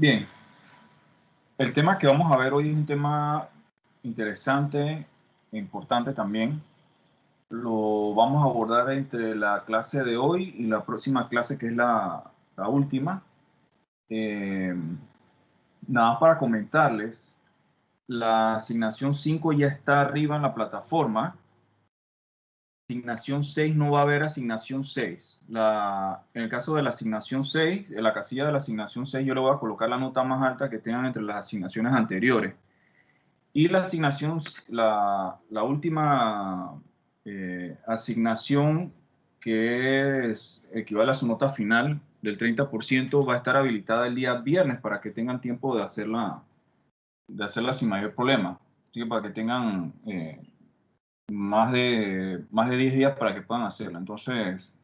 Bien, el tema que vamos a ver hoy es un tema interesante e importante también. Lo vamos a abordar entre la clase de hoy y la próxima clase, que es la última. Eh, Nada más para comentarles, la asignación 5 ya está arriba en la plataforma. Asignación 6 no va a haber asignación 6. En el caso de la asignación 6, en la casilla de la asignación 6, yo le voy a colocar la nota más alta que tengan entre las asignaciones anteriores. Y la asignación, la última asignación, que equivale a su nota final del 30%, va a estar habilitada el día viernes para que tengan tiempo de hacerla sin mayor problema. Así que para que tengan más de 10 días para que puedan hacerla. Entonces,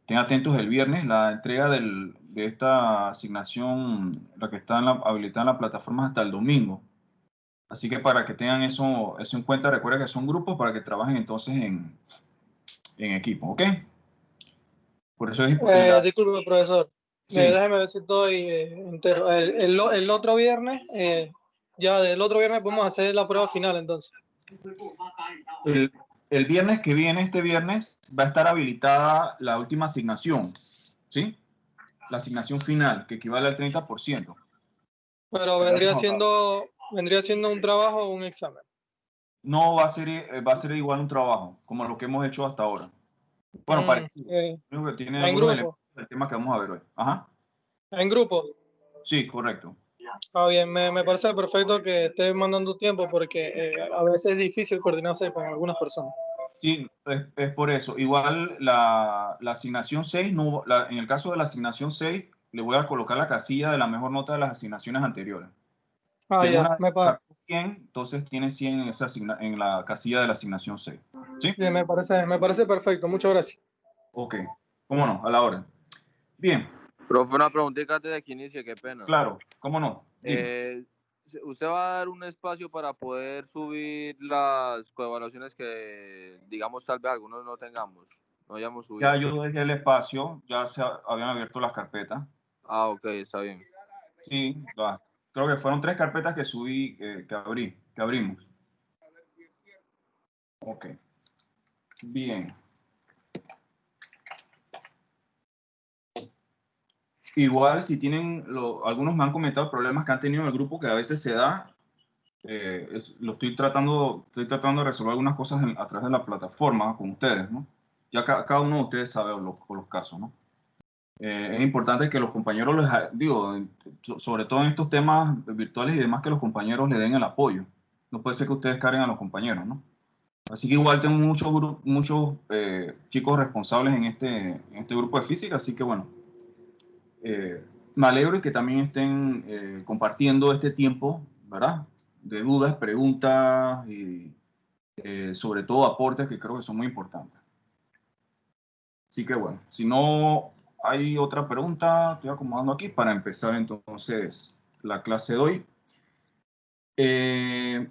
estén atentos el viernes. La entrega de esta asignación, la que está habilitada en la plataforma, hasta el domingo. Así que para que tengan eso en cuenta, recuerden que son grupos para que trabajen entonces en equipo, ¿ok? Por eso es Disculpe, profesor. Sí. Déjeme ver si estoy entero. El otro viernes, ya del otro viernes podemos hacer la prueba final entonces. El viernes que viene, este viernes, va a estar habilitada la última asignación, ¿sí? La asignación final, que equivale al 30%. Pero vendría siendo un trabajo o un examen. No va a ser igual un trabajo, como lo que hemos hecho hasta ahora. Bueno, parecido. Creo que tiene algunos elementos del tema que vamos a ver hoy. Ajá. ¿En grupo? Sí, correcto. Está bien, me parece perfecto que estés mandando tiempo porque a veces es difícil coordinarse con algunas personas. Sí, es por eso. Igual la asignación 6, no, en el caso de la asignación 6, le voy a colocar la casilla de la mejor nota de las asignaciones anteriores. Si Ya, alguna sacó 100, entonces tiene 100 en la casilla de la asignación 6. ¿Sí? Bien, me parece perfecto. Muchas gracias. Ok, cómo no, a la hora. Bien. Profe, una preguntita antes de que inicie, qué pena. Claro, cómo no. ¿Usted va a dar un espacio para poder subir las coevaluaciones que, digamos, tal vez algunos no tengamos, no hayamos subido? Ya yo dejé el espacio, ya se habían abierto las carpetas. Ah, ok, está bien. Sí, creo que fueron 3 carpetas que subí, que abrimos. Ok. Bien. Igual, si tienen, algunos me han comentado problemas que han tenido en el grupo que a veces se da. Estoy tratando de resolver algunas cosas a través de la plataforma con ustedes, ¿no? Ya cada uno de ustedes sabe los casos, ¿no? Es importante que los compañeros, sobre todo en estos temas virtuales y demás, que los compañeros le den el apoyo. No puede ser que ustedes carguen a los compañeros, ¿no? Así que igual tengo muchos chicos responsables en este grupo de física, así que bueno, me alegro y que también estén compartiendo este tiempo, ¿verdad? De dudas, preguntas y sobre todo aportes que creo que son muy importantes. Así que bueno, si no hay otra pregunta, estoy acomodando aquí para empezar entonces la clase de hoy. El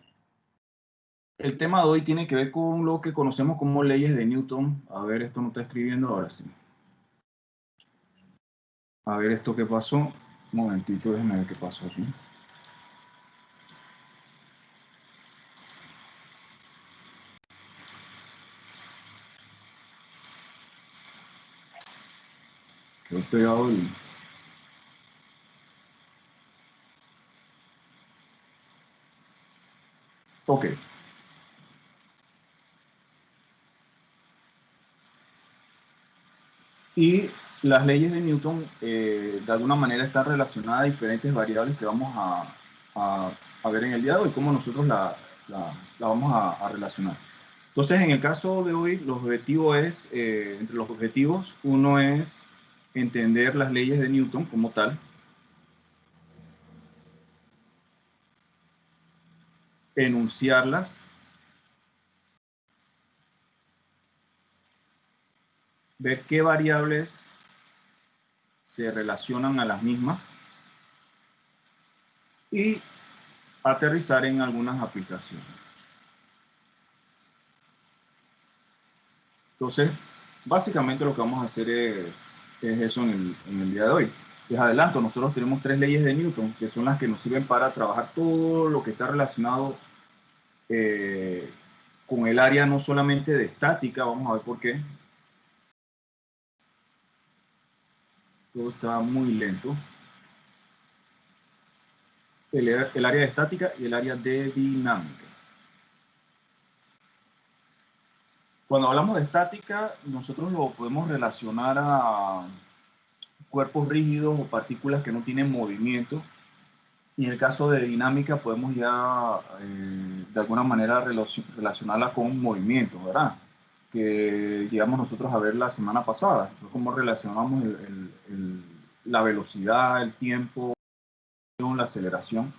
tema de hoy tiene que ver con lo que conocemos como leyes de Newton. A ver, esto no está escribiendo ahora sí. A ver esto qué pasó. Un momentito, déjenme ver qué pasó aquí. Quedó pegado el... Ok. Y las leyes de Newton de alguna manera están relacionadas a diferentes variables que vamos a ver en el día de hoy, cómo nosotros la vamos a relacionar. Entonces, en el caso de hoy, los objetivos entre los objetivos, uno es entender las leyes de Newton como tal, enunciarlas, ver qué variables se relacionan a las mismas y aterrizar en algunas aplicaciones. Entonces, básicamente lo que vamos a hacer es eso en el día de hoy. Les adelanto, nosotros tenemos 3 leyes de Newton, que son las que nos sirven para trabajar todo lo que está relacionado con el área no solamente de estática. Vamos a ver por qué. Todo está muy lento. El área de estática y el área de dinámica. Cuando hablamos de estática, nosotros lo podemos relacionar a cuerpos rígidos o partículas que no tienen movimiento. Y en el caso de dinámica podemos ya de alguna manera relacionarla con movimiento, ¿verdad? Que llegamos nosotros a ver la semana pasada, cómo relacionamos la velocidad, el tiempo, la aceleración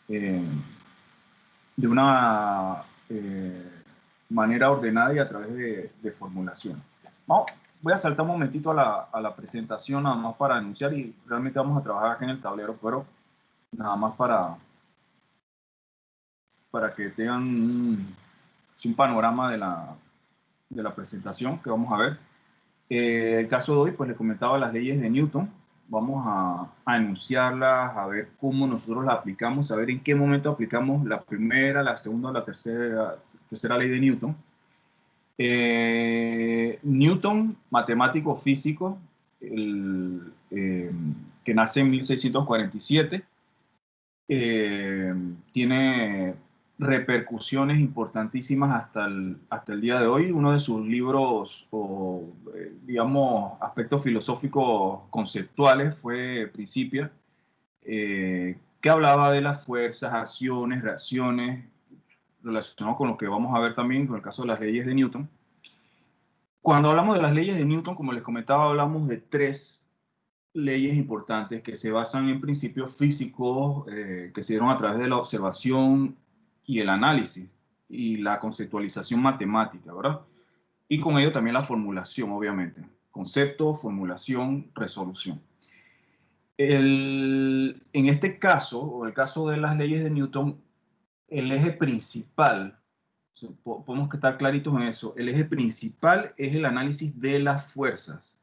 de una manera ordenada y a través de formulación. Voy a saltar un momentito a la presentación nada más para anunciar, y realmente vamos a trabajar acá en el tablero, pero nada más para que tengan un panorama de la presentación que vamos a ver. El caso de hoy, pues les comentaba las leyes de Newton. Vamos a enunciarlas, a ver cómo nosotros las aplicamos, a ver en qué momento aplicamos la primera, la segunda o la tercera ley de Newton. Newton, matemático físico, que nace en 1647, tiene repercusiones importantísimas hasta el día de hoy. Uno de sus libros, o digamos, aspectos filosóficos conceptuales fue Principia, que hablaba de las fuerzas, acciones, reacciones, relacionado con lo que vamos a ver también con el caso de las leyes de Newton. Cuando hablamos de las leyes de Newton, como les comentaba, hablamos de 3 leyes importantes que se basan en principios físicos que se dieron a través de la observación y el análisis y la conceptualización matemática, ¿verdad? Y con ello también la formulación, obviamente. Concepto, formulación, resolución. En este caso, o el caso de las leyes de Newton, el eje principal, podemos estar claritos en eso, el eje principal es el análisis de las fuerzas.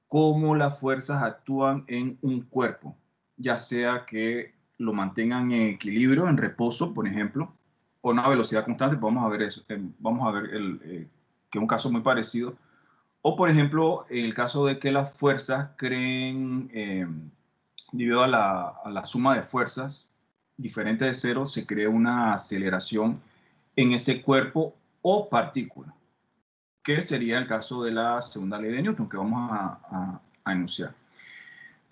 Cómo las fuerzas actúan en un cuerpo, ya sea que lo mantengan en equilibrio, en reposo, por ejemplo, o a una velocidad constante. Vamos a ver eso, vamos a ver que es un caso muy parecido. O, por ejemplo, en el caso de que las fuerzas creen, debido a la suma de fuerzas diferente de cero, se crea una aceleración en ese cuerpo o partícula, que sería el caso de la segunda ley de Newton, que vamos a enunciar.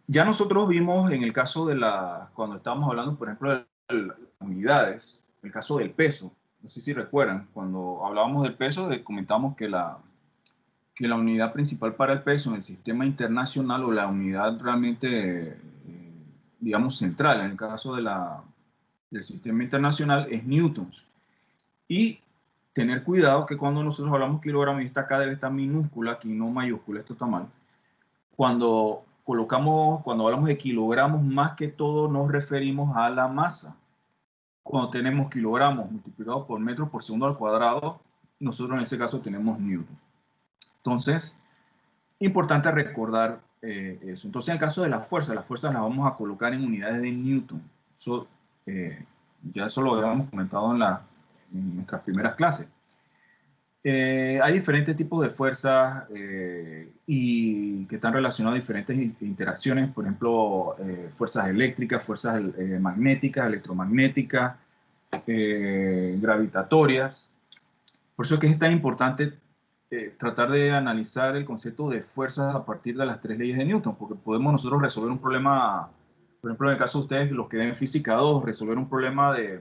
Ya nosotros vimos en el caso de cuando estábamos hablando, por ejemplo, de las unidades, el caso del peso. No sé si recuerdan, cuando hablábamos del peso, comentamos que la unidad principal para el peso en el sistema internacional, o la unidad realmente, digamos, central, en el caso del sistema internacional, es newtons. Y tener cuidado que cuando nosotros hablamos kilogramos, y esta acá debe estar minúscula, aquí no mayúscula, esto está mal. Cuando hablamos de kilogramos, más que todo nos referimos a la masa. Cuando tenemos kilogramos multiplicados por metros por segundo al cuadrado, nosotros en ese caso tenemos newton. Entonces, importante recordar eso. Entonces, en el caso de las fuerzas las vamos a colocar en unidades de newton. Ya eso lo habíamos comentado en nuestras primeras clases. Hay diferentes tipos de fuerzas y que están relacionadas a diferentes interacciones, por ejemplo, fuerzas eléctricas, fuerzas magnéticas, electromagnéticas, gravitatorias. Por eso es que es tan importante tratar de analizar el concepto de fuerzas a partir de las 3 leyes de Newton, porque podemos nosotros resolver un problema, por ejemplo, en el caso de ustedes, los que ven física 2, resolver un problema de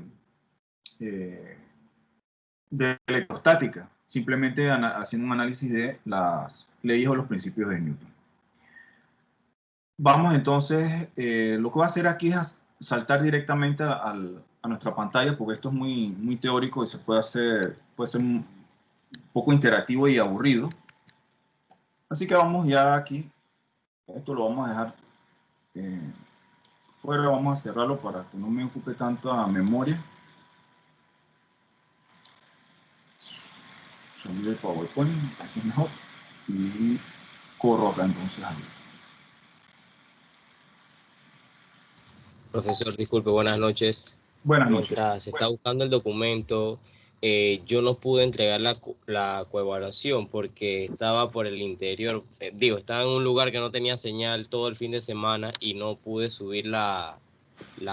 electrostática, simplemente haciendo un análisis de las leyes o los principios de Newton. Vamos entonces, lo que voy a hacer aquí es saltar directamente a nuestra pantalla, porque esto es muy teórico y puede ser un poco interactivo y aburrido. Así que vamos ya aquí, esto lo vamos a dejar fuera, vamos a cerrarlo para que no me ocupe tanta memoria. Salir del PowerPoint, así es mejor, y corro acá entonces ahí. Profesor, disculpe, buenas noches. Buenas noches. Mientras se está buscando el documento, yo no pude entregar la coevaluación porque estaba por el interior, estaba en un lugar que no tenía señal todo el fin de semana y no pude subir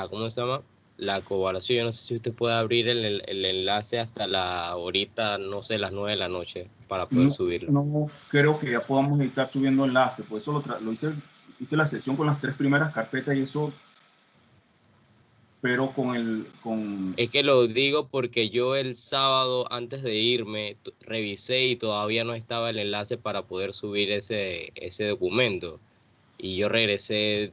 ¿cómo se llama? La coevaluación. Yo no sé si usted puede abrir el enlace hasta ahorita, no sé, las 9 de la noche para poder subirlo. No creo que ya podamos estar subiendo enlaces, por eso lo hice la sesión con las 3 primeras carpetas y eso, pero Es que lo digo porque yo el sábado antes de irme revisé y todavía no estaba el enlace para poder subir ese documento. Y yo regresé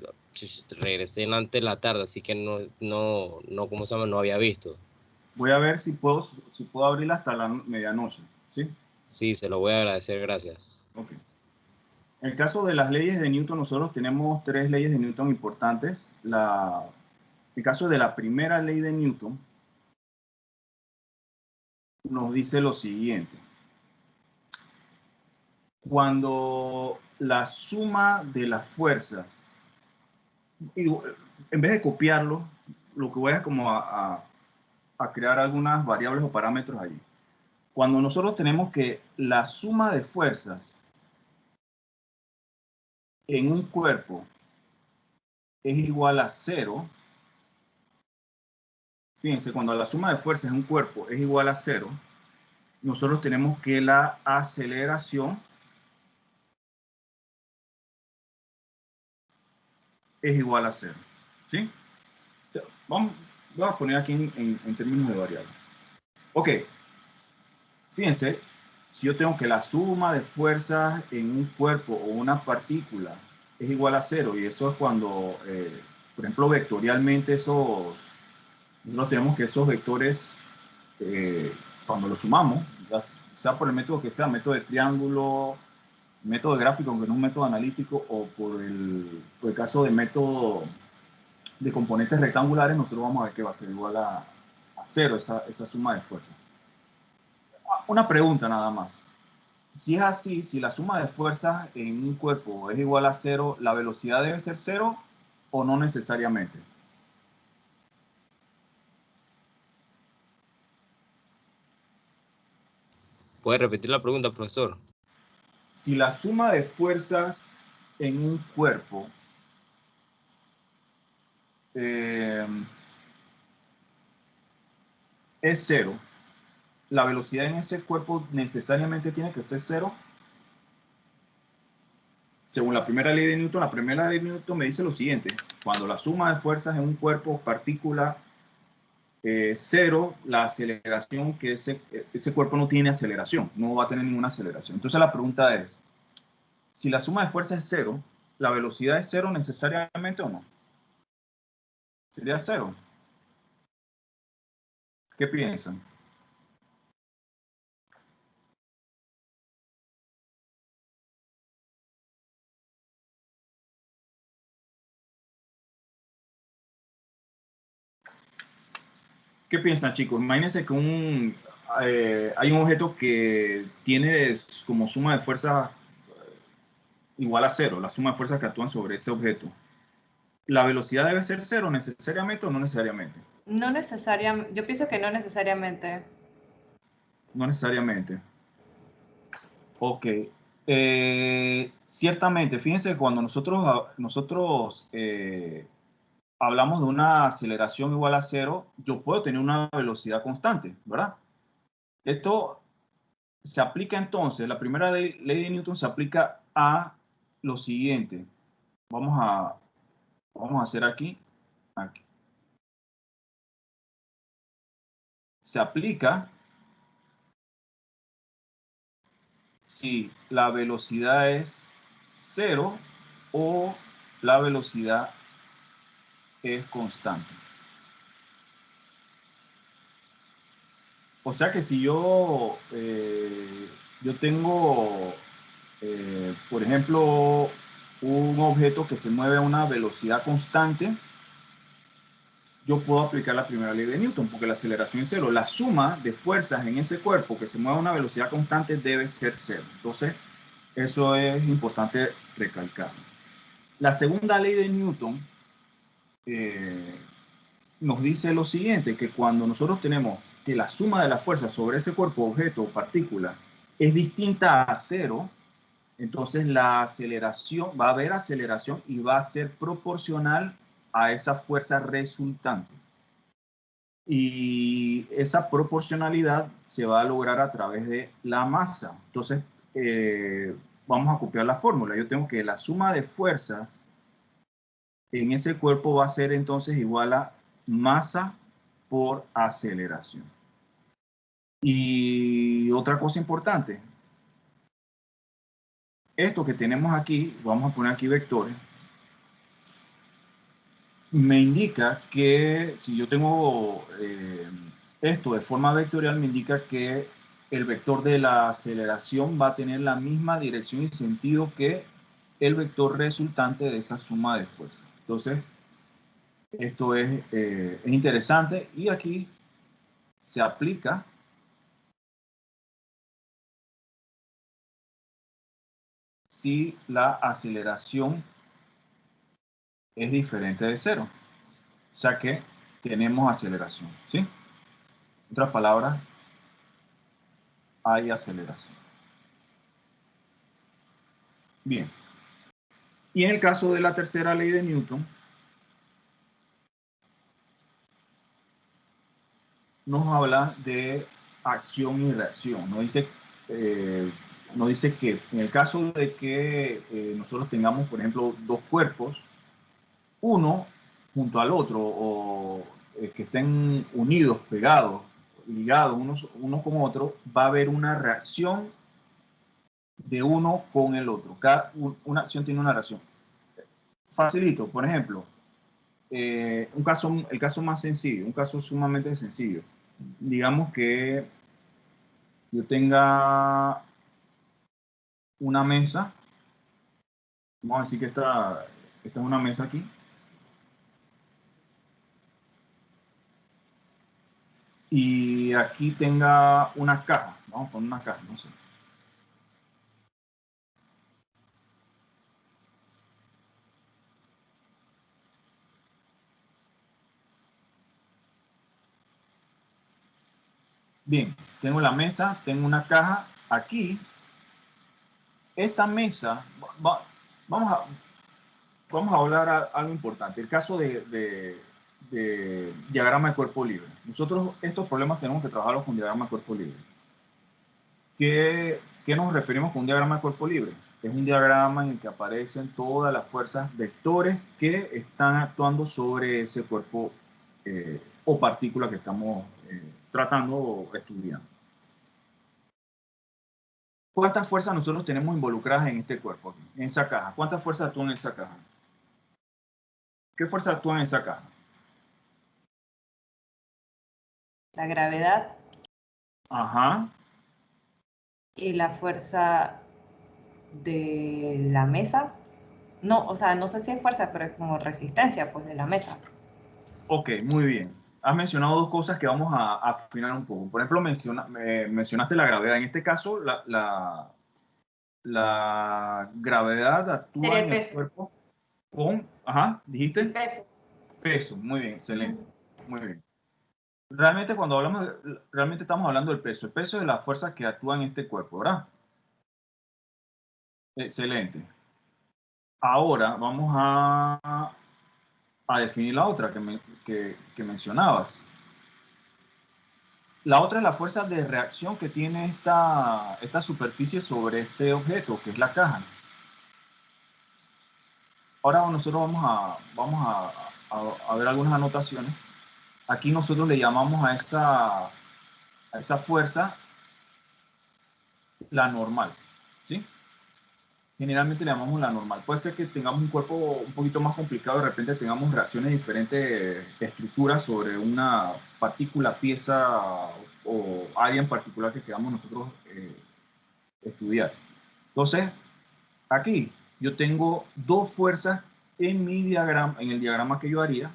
antes de la tarde, así que ¿cómo se llama? No había visto. Voy a ver si puedo abrirla hasta la medianoche, ¿sí? Sí, se lo voy a agradecer, gracias. Ok. En el caso de las leyes de Newton, nosotros tenemos 3 leyes de Newton importantes. El caso de la primera ley de Newton nos dice lo siguiente. Cuando la suma de las fuerzas, en vez de copiarlo, lo que voy a como a crear algunas variables o parámetros allí. Cuando nosotros tenemos que la suma de fuerzas en un cuerpo es igual a 0, fíjense, cuando la suma de fuerzas en un cuerpo es igual a 0, nosotros tenemos que la aceleración es igual a 0, ¿sí? Vamos a poner aquí en términos de variables. Ok, fíjense, si yo tengo que la suma de fuerzas en un cuerpo o una partícula es igual a 0, y eso es cuando, por ejemplo, vectorialmente nosotros tenemos que esos vectores, cuando los sumamos, sea por el método que sea, método de triángulo, método de gráfico, aunque no es un método analítico, o por el caso de método de componentes rectangulares, nosotros vamos a ver que va a ser igual a 0 esa suma de fuerzas. Una pregunta nada más. Si es así, si la suma de fuerzas en un cuerpo es igual a 0, ¿la velocidad debe ser 0 o no necesariamente? ¿Puede repetir la pregunta, profesor? Si la suma de fuerzas en un cuerpo es 0, ¿la velocidad en ese cuerpo necesariamente tiene que ser 0? Según la primera ley de Newton, me dice lo siguiente: cuando la suma de fuerzas en un cuerpo, partícula, 0, la aceleración, que ese cuerpo no tiene aceleración, no va a tener ninguna aceleración. Entonces la pregunta es, si la suma de fuerzas es 0, ¿la velocidad es 0 necesariamente o no? ¿Sería 0? ¿Qué piensan? ¿Qué piensan, chicos? Imagínense que hay un objeto que tiene como suma de fuerza igual a 0, la suma de fuerzas que actúan sobre ese objeto. ¿La velocidad debe ser 0 necesariamente o no necesariamente? No necesariamente, yo pienso que no necesariamente. No necesariamente. Ok. Ciertamente, fíjense que cuando nosotros hablamos de una aceleración igual a 0, yo puedo tener una velocidad constante, ¿verdad? Esto se aplica entonces, la primera ley de Newton se aplica a lo siguiente. Vamos a hacer aquí. Se aplica si la velocidad es 0 o la velocidad es constante. O sea que si yo tengo, por ejemplo, un objeto que se mueve a una velocidad constante, yo puedo aplicar la primera ley de Newton, porque la aceleración es 0. La suma de fuerzas en ese cuerpo que se mueve a una velocidad constante debe ser 0. Entonces, eso es importante recalcar. La segunda ley de Newton nos dice lo siguiente, que cuando nosotros tenemos que la suma de las fuerzas sobre ese cuerpo, objeto o partícula es distinta a cero, entonces la aceleración, va a haber aceleración y va a ser proporcional a esa fuerza resultante. Y esa proporcionalidad se va a lograr a través de la masa. Entonces, vamos a copiar la fórmula. Yo tengo que la suma de fuerzas en ese cuerpo va a ser entonces igual a masa por aceleración. Y otra cosa importante, esto que tenemos aquí, vamos a poner aquí vectores, me indica que si yo tengo esto de forma vectorial, me indica que el vector de la aceleración va a tener la misma dirección y sentido que el vector resultante de esa suma de fuerzas. Entonces, esto es interesante y aquí se aplica si la aceleración es diferente de cero. O sea que tenemos aceleración, ¿sí? En otras palabras, hay aceleración. Bien. Y en el caso de la tercera ley de Newton, nos habla de acción y reacción. Nos dice que en el caso de que nosotros tengamos, por ejemplo, dos cuerpos, uno junto al otro, o que estén unidos, pegados, ligados uno con otro, va a haber una reacción de uno con el otro. Una acción tiene una reacción. Facilito, por ejemplo, el caso más sencillo, un caso sumamente sencillo. Digamos que yo tenga una mesa, vamos a decir que esta es una mesa aquí, y aquí tenga una caja, vamos a poner una caja, no sé. Bien, tengo la mesa, tengo una caja aquí. Esta mesa, vamos a hablar algo importante. El caso de diagrama de cuerpo libre. Nosotros estos problemas tenemos que trabajarlos con diagrama de cuerpo libre. ¿Qué nos referimos con un diagrama de cuerpo libre? Es un diagrama en el que aparecen todas las fuerzas vectores que están actuando sobre ese cuerpo o partícula que estamos tratando o estudiando. ¿Cuántas fuerzas nosotros tenemos involucradas en este cuerpo, en esa caja? ¿Cuántas fuerzas actúan en esa caja? ¿Qué fuerzas actúan en esa caja? La gravedad. Ajá. Y la fuerza de la mesa. No, o sea, no sé si es fuerza, pero es como resistencia, pues, de la mesa. Ok, muy bien. Has mencionado dos cosas que vamos a afinar un poco. Por ejemplo, mencionaste la gravedad. En este caso, la gravedad actúa en el cuerpo con, dijiste peso. Peso, muy bien, excelente, muy bien. Realmente cuando hablamos, realmente estamos hablando del peso. El peso es la fuerza que actúa en este cuerpo, ¿verdad? Excelente. Ahora vamos a definir la otra que mencionabas. La otra es la fuerza de reacción que tiene esta superficie sobre este objeto, que es la caja. Ahora nosotros vamos a ver algunas anotaciones. Aquí nosotros le llamamos a esa fuerza la normal, ¿sí? Generalmente le llamamos la normal. Puede ser que tengamos un cuerpo un poquito más complicado, de repente tengamos reacciones de diferentes estructuras sobre una partícula, pieza o área en particular que queramos nosotros estudiar. Entonces, aquí yo tengo dos fuerzas en mi diagrama, en el diagrama que yo haría.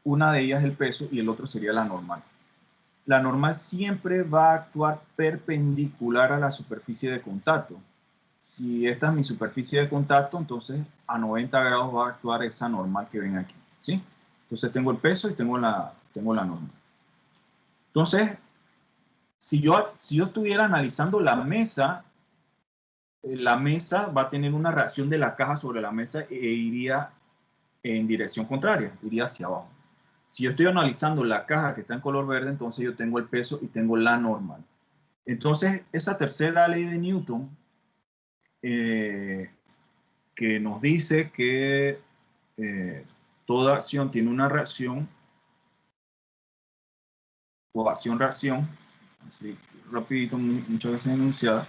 Una de ellas es el peso y el otro sería la normal. La normal siempre va a actuar perpendicular a la superficie de contacto. Si esta es mi superficie de contacto, entonces a 90 grados va a actuar esa normal que ven aquí, ¿sí? Entonces tengo el peso y tengo la norma. Entonces, si yo estuviera analizando la mesa va a tener una reacción de la caja sobre la mesa e iría en dirección contraria, iría hacia abajo. Si yo estoy analizando la caja que está en color verde, entonces yo tengo el peso y tengo la normal. Entonces, esa tercera ley de Newton, que nos dice que toda acción tiene una reacción, o acción-reacción, así rapidito, muchas veces enunciada,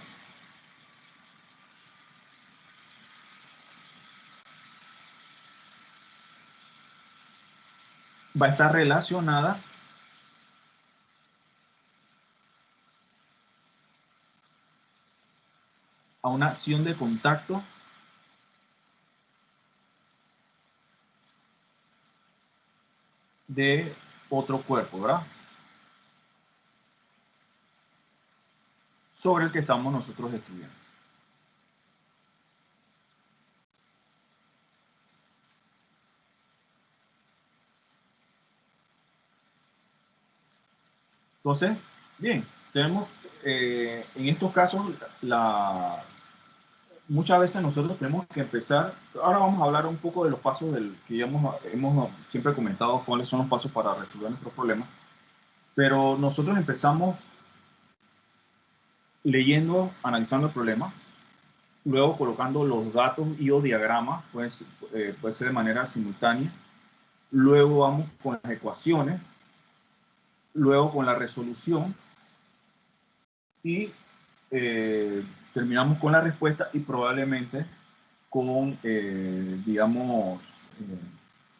va a estar relacionada a una acción de contacto de otro cuerpo, ¿verdad? Sobre el que estamos nosotros estudiando. Entonces, bien, tenemos en estos casos muchas veces nosotros tenemos que empezar. Ahora vamos a hablar un poco de los pasos que ya hemos siempre comentado, cuáles son los pasos para resolver nuestros problemas. Pero nosotros empezamos leyendo, analizando el problema, luego colocando los datos y o diagramas, puede ser de manera simultánea. Luego vamos con las ecuaciones, luego con la resolución y terminamos con la respuesta y probablemente con, digamos,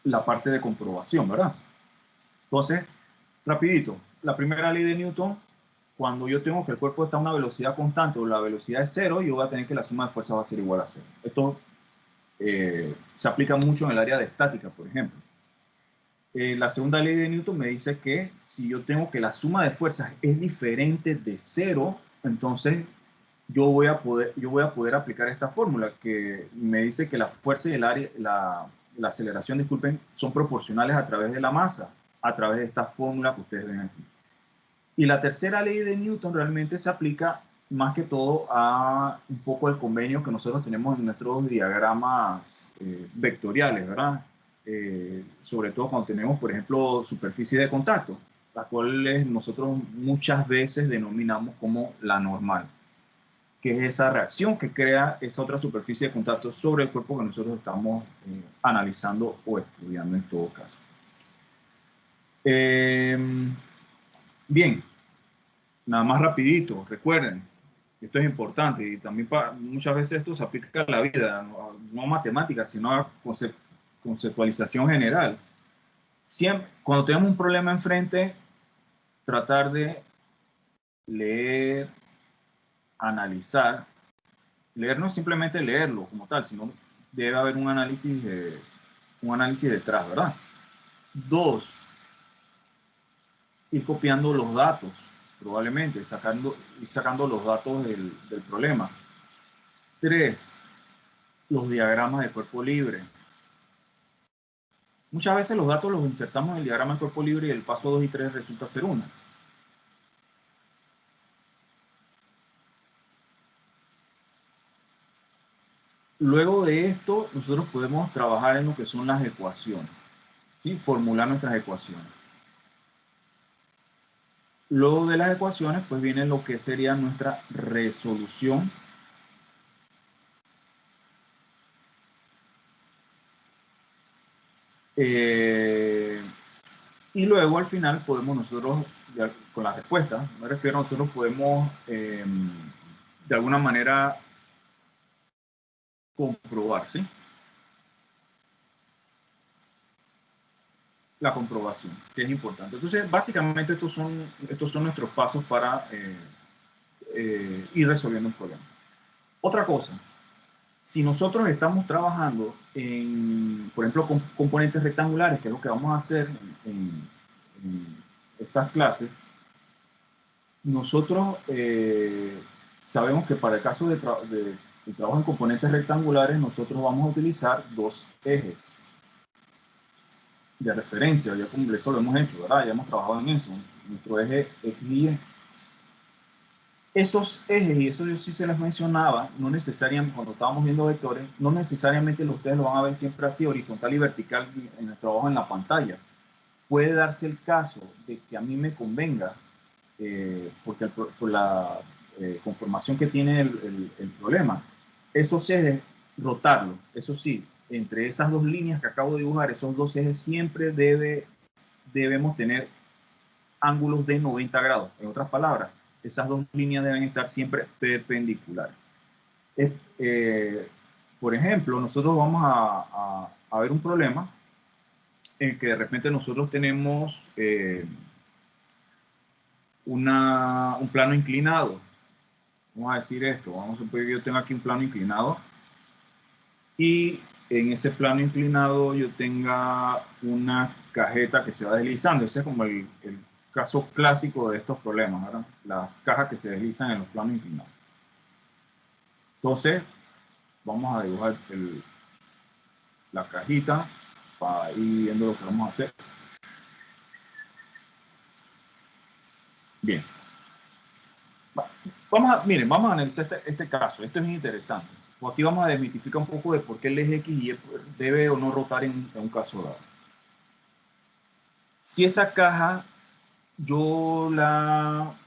la parte de comprobación, ¿verdad? Entonces, rapidito, la primera ley de Newton, cuando yo tengo que el cuerpo está a una velocidad constante o la velocidad es cero, yo voy a tener que la suma de fuerzas va a ser igual a cero. Esto se aplica mucho en el área de estática, por ejemplo. La segunda ley de Newton me dice que si yo tengo que la suma de fuerzas es diferente de cero, entonces yo voy a poder aplicar esta fórmula que me dice que la fuerza y el área, la aceleración, disculpen, son proporcionales a través de la masa, a través de esta fórmula que ustedes ven aquí. Y la tercera ley de Newton realmente se aplica más que todo a un poco el convenio que nosotros tenemos en nuestros diagramas vectoriales, ¿verdad? Sobre todo cuando tenemos, por ejemplo, superficie de contacto, las cuales nosotros muchas veces denominamos como la normal, que es esa reacción que crea esa otra superficie de contacto sobre el cuerpo que nosotros estamos analizando o estudiando en todo caso. Bien, nada más rapidito, recuerden, esto es importante y también muchas veces esto se aplica a la vida, no a matemáticas, sino a conceptualización general. Siempre, cuando tenemos un problema enfrente, tratar de leer, analizar. Leer no es simplemente leerlo como tal, sino debe haber un análisis detrás, ¿verdad? 2, ir copiando los datos, probablemente, ir sacando los datos del problema. 3, los diagramas de cuerpo libre. Muchas veces los datos los insertamos en el diagrama de cuerpo libre y el paso 2 y 3 resulta ser 1. Luego de esto, nosotros podemos trabajar en lo que son las ecuaciones, ¿sí? Formular nuestras ecuaciones. Luego de las ecuaciones, pues viene lo que sería nuestra resolución. Y luego al final podemos nosotros, con la respuesta, me refiero, nosotros podemos de alguna manera comprobar, ¿sí? La comprobación, que es importante. Entonces, básicamente estos son nuestros pasos para ir resolviendo un problema. Otra cosa, si nosotros estamos trabajando en, por ejemplo, con componentes rectangulares, que es lo que vamos a hacer en estas clases, nosotros sabemos que para el caso de trabajo en componentes rectangulares, nosotros vamos a utilizar dos ejes. de referencia, ya como eso lo hemos hecho, ¿verdad? Ya hemos trabajado en eso, nuestro eje X y Y. Esos ejes, y eso yo sí se les mencionaba, no necesariamente, cuando estábamos viendo vectores, no necesariamente ustedes lo van a ver siempre así, horizontal y vertical en el trabajo en la pantalla. Puede darse el caso de que a mí me convenga, porque por la conformación que tiene el problema, esos ejes, rotarlo. Eso sí, entre esas dos líneas que acabo de dibujar, esos dos ejes siempre debemos tener ángulos de 90 grados. En otras palabras, esas dos líneas deben estar siempre perpendiculares. Por ejemplo, nosotros vamos a ver un problema en que de repente nosotros tenemos un plano inclinado. Vamos a decir esto, vamos a suponer que yo tengo aquí un plano inclinado y en ese plano inclinado yo tenga una cajeta que se va deslizando. Ese es como el caso clásico de estos problemas, ¿verdad? Las cajas que se deslizan en los planos inclinados. Entonces, vamos a dibujar la cajita para ir viendo lo que vamos a hacer. Bien. Miren, vamos a analizar este caso. Esto es muy interesante. Aquí vamos a desmitificar un poco de por qué el eje X y Y debe o no rotar en un caso dado. Si esa caja yo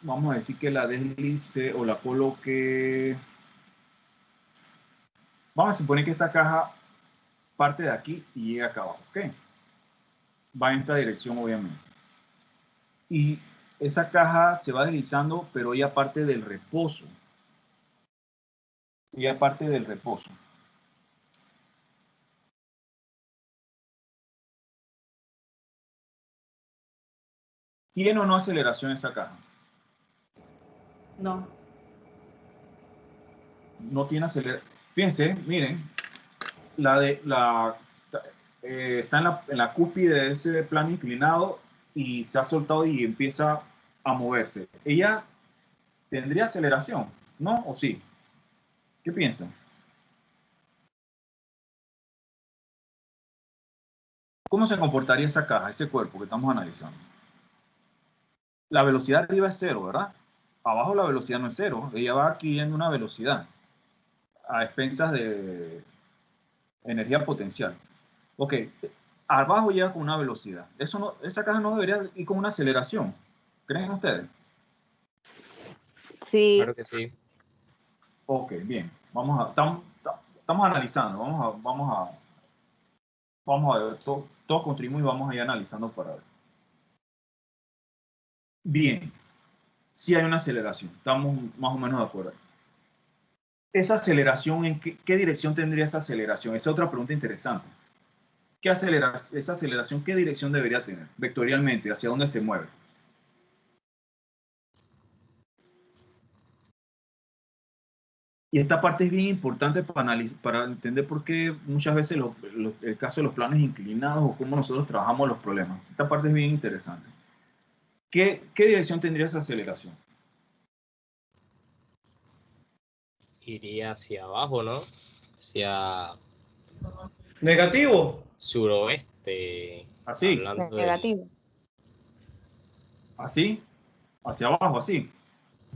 vamos a decir que la deslice o la coloque, vamos a suponer que esta caja parte de aquí y llega acá abajo, ¿ok? Va en esta dirección, obviamente. Y esa caja se va deslizando, pero ella parte del reposo. Ella parte del reposo. ¿Tiene o no aceleración esa caja? No. No tiene aceleración. Fíjense, miren, está en la cúspide de ese plano inclinado y se ha soltado y empieza a moverse. ¿Ella tendría aceleración? ¿No? ¿O sí? ¿Qué piensan? ¿Cómo se comportaría esa caja, ese cuerpo que estamos analizando? La velocidad arriba es cero, ¿verdad? Abajo la velocidad no es cero. Ella va adquiriendo una velocidad a expensas de energía potencial. Ok, abajo llega con una velocidad. Esa caja no debería ir con una aceleración. ¿Creen ustedes? Sí. Claro que sí. Ok, bien. Estamos analizando. Vamos a ver. Todos construimos y vamos a ir analizando para ver. Bien. Sí hay una aceleración. Estamos más o menos de acuerdo. ¿Esa aceleración, en qué dirección tendría esa aceleración? Esa es otra pregunta interesante. Esa aceleración, ¿qué dirección debería tener? Vectorialmente, ¿hacia dónde se mueve? Y esta parte es bien importante para entender por qué muchas veces el caso de los planos inclinados o cómo nosotros trabajamos los problemas. Esta parte es bien interesante. ¿Qué dirección tendría esa aceleración? Iría hacia abajo, ¿no? Hacia Negativo. suroeste. Así, Hablando Negativo. así, hacia abajo, así.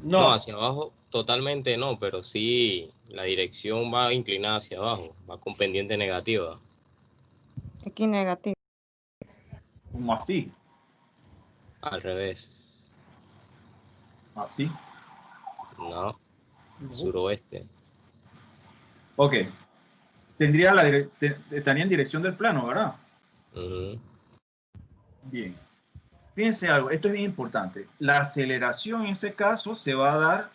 No, hacia abajo totalmente no, pero sí la dirección va inclinada hacia abajo, va con pendiente negativa. Aquí negativo. Como así, Al revés. así. No, suroeste. Ok. Estaría en dirección del plano, ¿verdad? Ujú. Bien. Fíjense algo, esto es bien importante. La aceleración en ese caso se va a dar,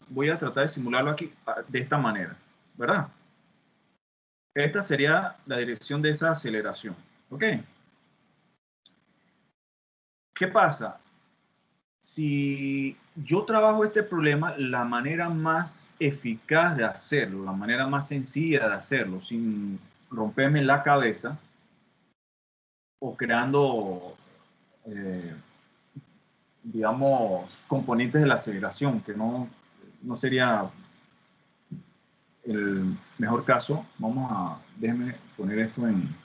voy a tratar de simularlo aquí de esta manera, ¿verdad? Esta sería la dirección de esa aceleración, ¿ok? ¿Qué pasa? Si yo trabajo este problema, la manera más eficaz de hacerlo, la manera más sencilla de hacerlo, sin romperme la cabeza o creando, digamos, componentes de la aceleración, que no sería el mejor caso. Déjenme poner esto en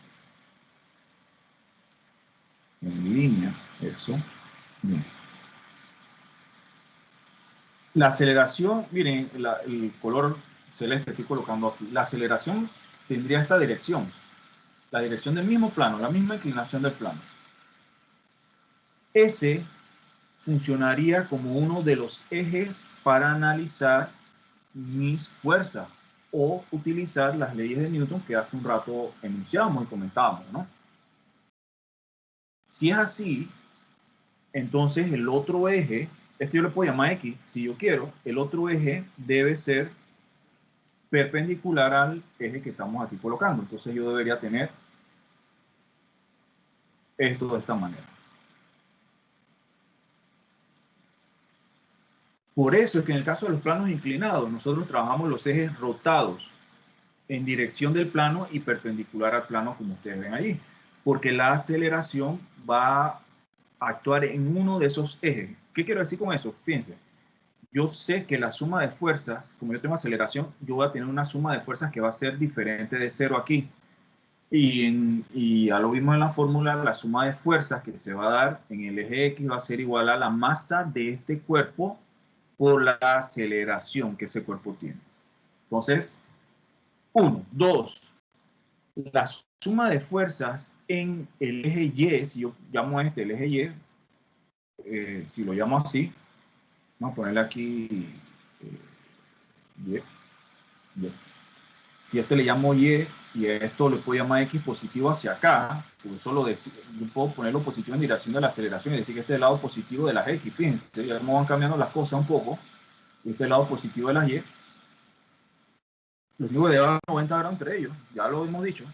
en línea, eso. Bien. La aceleración, miren, el color celeste que estoy colocando aquí. La aceleración tendría esta dirección. La dirección del mismo plano, la misma inclinación del plano. Ese funcionaría como uno de los ejes para analizar mis fuerzas o utilizar las leyes de Newton que hace un rato enunciamos y comentábamos, ¿no? Si es así, entonces el otro eje, esto yo le puedo llamar X, si yo quiero, el otro eje debe ser perpendicular al eje que estamos aquí colocando. Entonces yo debería tener esto de esta manera. Por eso es que en el caso de los planos inclinados, nosotros trabajamos los ejes rotados en dirección del plano y perpendicular al plano, como ustedes ven ahí. Porque la aceleración va a actuar en uno de esos ejes. ¿Qué quiero decir con eso? Fíjense, yo sé que la suma de fuerzas, como yo tengo aceleración, yo voy a tener una suma de fuerzas que va a ser diferente de 0 aquí. Y ya lo vimos en la fórmula, la suma de fuerzas que se va a dar en el eje X va a ser igual a la masa de este cuerpo por la aceleración que ese cuerpo tiene. Entonces, 1, 2, la suma de fuerzas en el eje Y, si yo llamo a este el eje Y, si lo llamo así, vamos a ponerle aquí Y. Si a este le llamo Y y a esto le puedo llamar X positivo hacia acá, pues eso yo puedo ponerlo positivo en dirección de la aceleración y decir que este es el lado positivo de las X. Fíjense, ya cómo van cambiando las cosas un poco. Este es el lado positivo de las Y. Los únicos de 90 grados entre ellos, ya lo hemos dicho.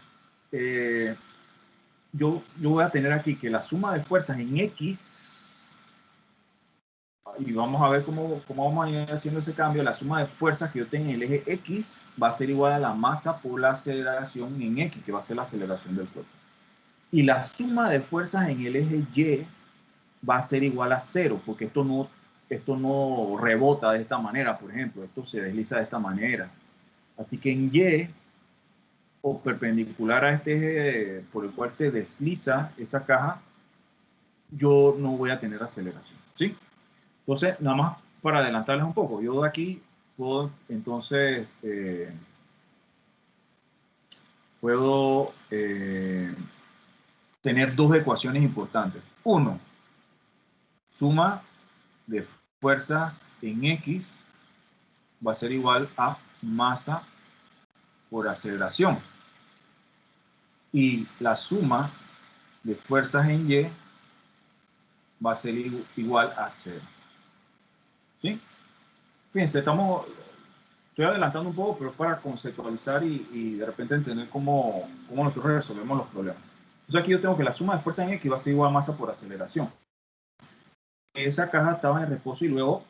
Yo voy a tener aquí que la suma de fuerzas en X, y vamos a ver cómo vamos a ir haciendo ese cambio, la suma de fuerzas que yo tengo en el eje X va a ser igual a la masa por la aceleración en X, que va a ser la aceleración del cuerpo. Y la suma de fuerzas en el eje Y va a ser igual a 0, porque esto no rebota de esta manera, por ejemplo, esto se desliza de esta manera. Así que en Y, o perpendicular a este eje por el cual se desliza esa caja, yo no voy a tener aceleración, ¿sí? Entonces, nada más para adelantarles un poco, yo de aquí puedo entonces tener dos ecuaciones importantes. Uno, suma de fuerzas en X va a ser igual a masa por aceleración. Y la suma de fuerzas en Y va a ser igual a 0. ¿Sí? Fíjense, estoy adelantando un poco, pero es para conceptualizar y de repente entender cómo nosotros resolvemos los problemas. Entonces aquí yo tengo que la suma de fuerza en X va a ser igual a masa por aceleración. Esa caja estaba en reposo y luego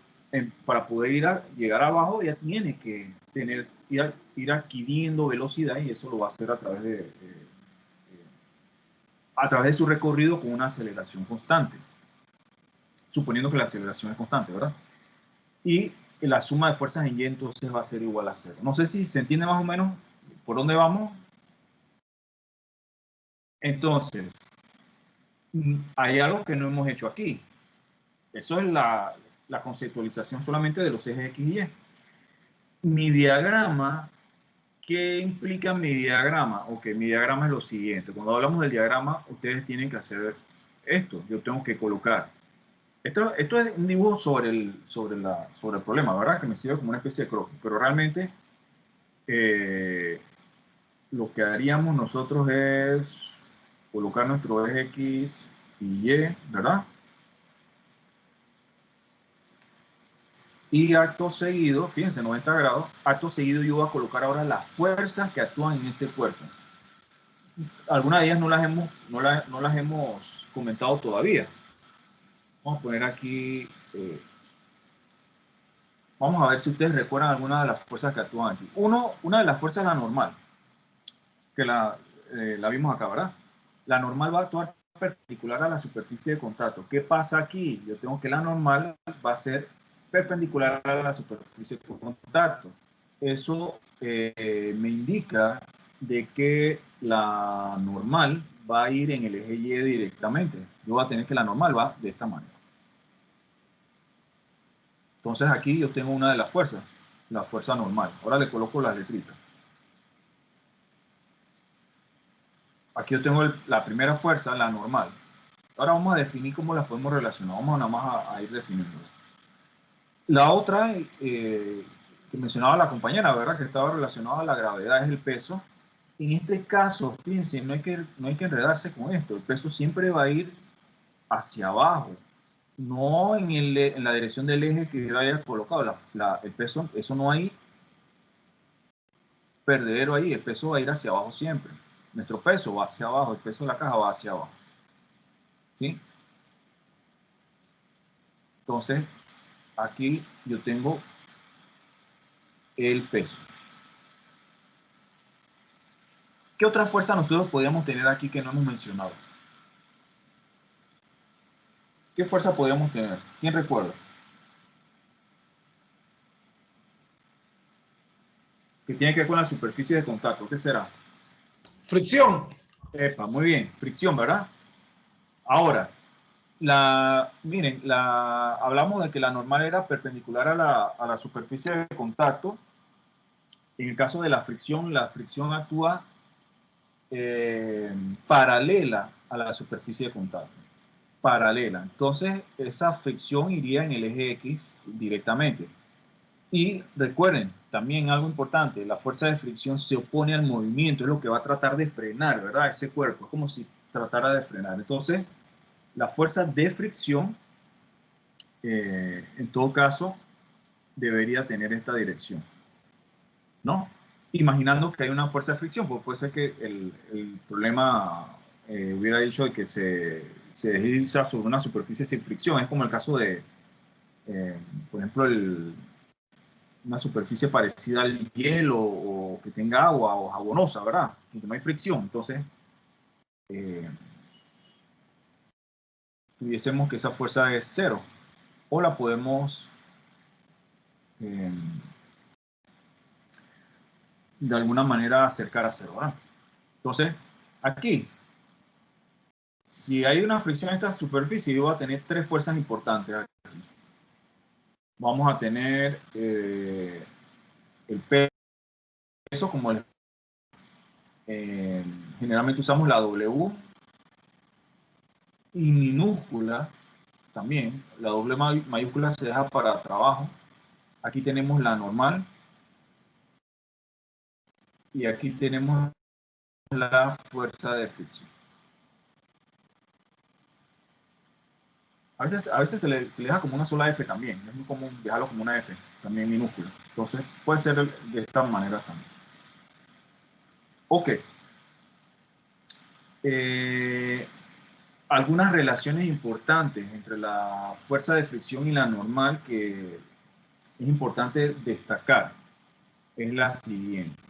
para poder llegar abajo ya tiene que ir adquiriendo velocidad y eso lo va a hacer a través de su recorrido con una aceleración constante. Suponiendo que la aceleración es constante, ¿verdad? Y la suma de fuerzas en Y entonces va a ser igual a 0. No sé si se entiende más o menos por dónde vamos. Entonces, hay algo que no hemos hecho aquí. Eso es la conceptualización solamente de los ejes X y Y. Mi diagrama, ¿qué implica mi diagrama? Ok, mi diagrama es lo siguiente. Cuando hablamos del diagrama, ustedes tienen que hacer esto. Yo tengo que colocar. Esto es un dibujo sobre el problema, ¿verdad? Que me sirve como una especie de croquis. Pero realmente lo que haríamos nosotros es colocar nuestro eje X y Y, ¿verdad? Y acto seguido, fíjense, 90 grados, acto seguido yo voy a colocar ahora las fuerzas que actúan en ese cuerpo. Algunas de ellas no las hemos comentado todavía. Vamos a poner aquí, vamos a ver si ustedes recuerdan alguna de las fuerzas que actúan aquí. Una de las fuerzas es la normal, que la vimos acá, ¿verdad? La normal va a actuar perpendicular a la superficie de contacto. ¿Qué pasa aquí? Yo tengo que la normal va a ser perpendicular a la superficie de contacto. Eso me indica de que la normal va a ir en el eje Y directamente. Yo voy a tener que la normal va de esta manera. Entonces aquí yo tengo una de las fuerzas, la fuerza normal. Ahora le coloco las letritas. Aquí yo tengo la primera fuerza, la normal. Ahora vamos a definir cómo las podemos relacionar. Vamos nada más a ir definiendo. La otra que mencionaba la compañera, ¿verdad? Que estaba relacionada a la gravedad, es el peso. En este caso, fíjense, no hay que enredarse con esto. El peso siempre va a ir hacia abajo, no en la dirección del eje que yo haya colocado. El peso, eso no hay perdedero ahí. El peso va a ir hacia abajo siempre. Nuestro peso va hacia abajo, el peso de la caja va hacia abajo. ¿Sí? Entonces, aquí yo tengo el peso. ¿Qué otra fuerza nosotros podríamos tener aquí que no hemos mencionado? ¿Qué fuerza podríamos tener? ¿Quién recuerda? Que tiene que ver con la superficie de contacto. ¿Qué será? Fricción. Epa, muy bien. Fricción, ¿verdad? Ahora, miren, hablamos de que la normal era perpendicular a la superficie de contacto. En el caso de la fricción actúa paralela a la superficie de contacto. Paralela. Entonces, esa fricción iría en el eje X directamente. Y recuerden, también algo importante, la fuerza de fricción se opone al movimiento, es lo que va a tratar de frenar, ¿verdad? Ese cuerpo, es como si tratara de frenar. Entonces, la fuerza de fricción, en todo caso, debería tener esta dirección, ¿no? Imaginando que hay una fuerza de fricción, pues puede ser que el problema hubiera dicho de que se desliza sobre una superficie sin fricción. Es como el caso de, por ejemplo, una superficie parecida al hielo o que tenga agua o jabonosa, ¿verdad? Que no hay fricción. Entonces, tuviésemos que esa fuerza es cero. O la podemos de alguna manera acercar a cero, ¿verdad? Entonces, aquí, si hay una fricción en esta superficie, yo voy a tener tres fuerzas importantes aquí. Vamos a tener el peso, como generalmente usamos la W, y minúscula también. La doble mayúscula se deja para trabajo. Aquí tenemos la normal. Y aquí tenemos la fuerza de fricción. A veces se le deja como una sola F también. Es muy común dejarlo como una F, también minúscula. Entonces puede ser de esta manera también. Ok. Algunas relaciones importantes entre la fuerza de fricción y la normal que es importante destacar es la siguiente.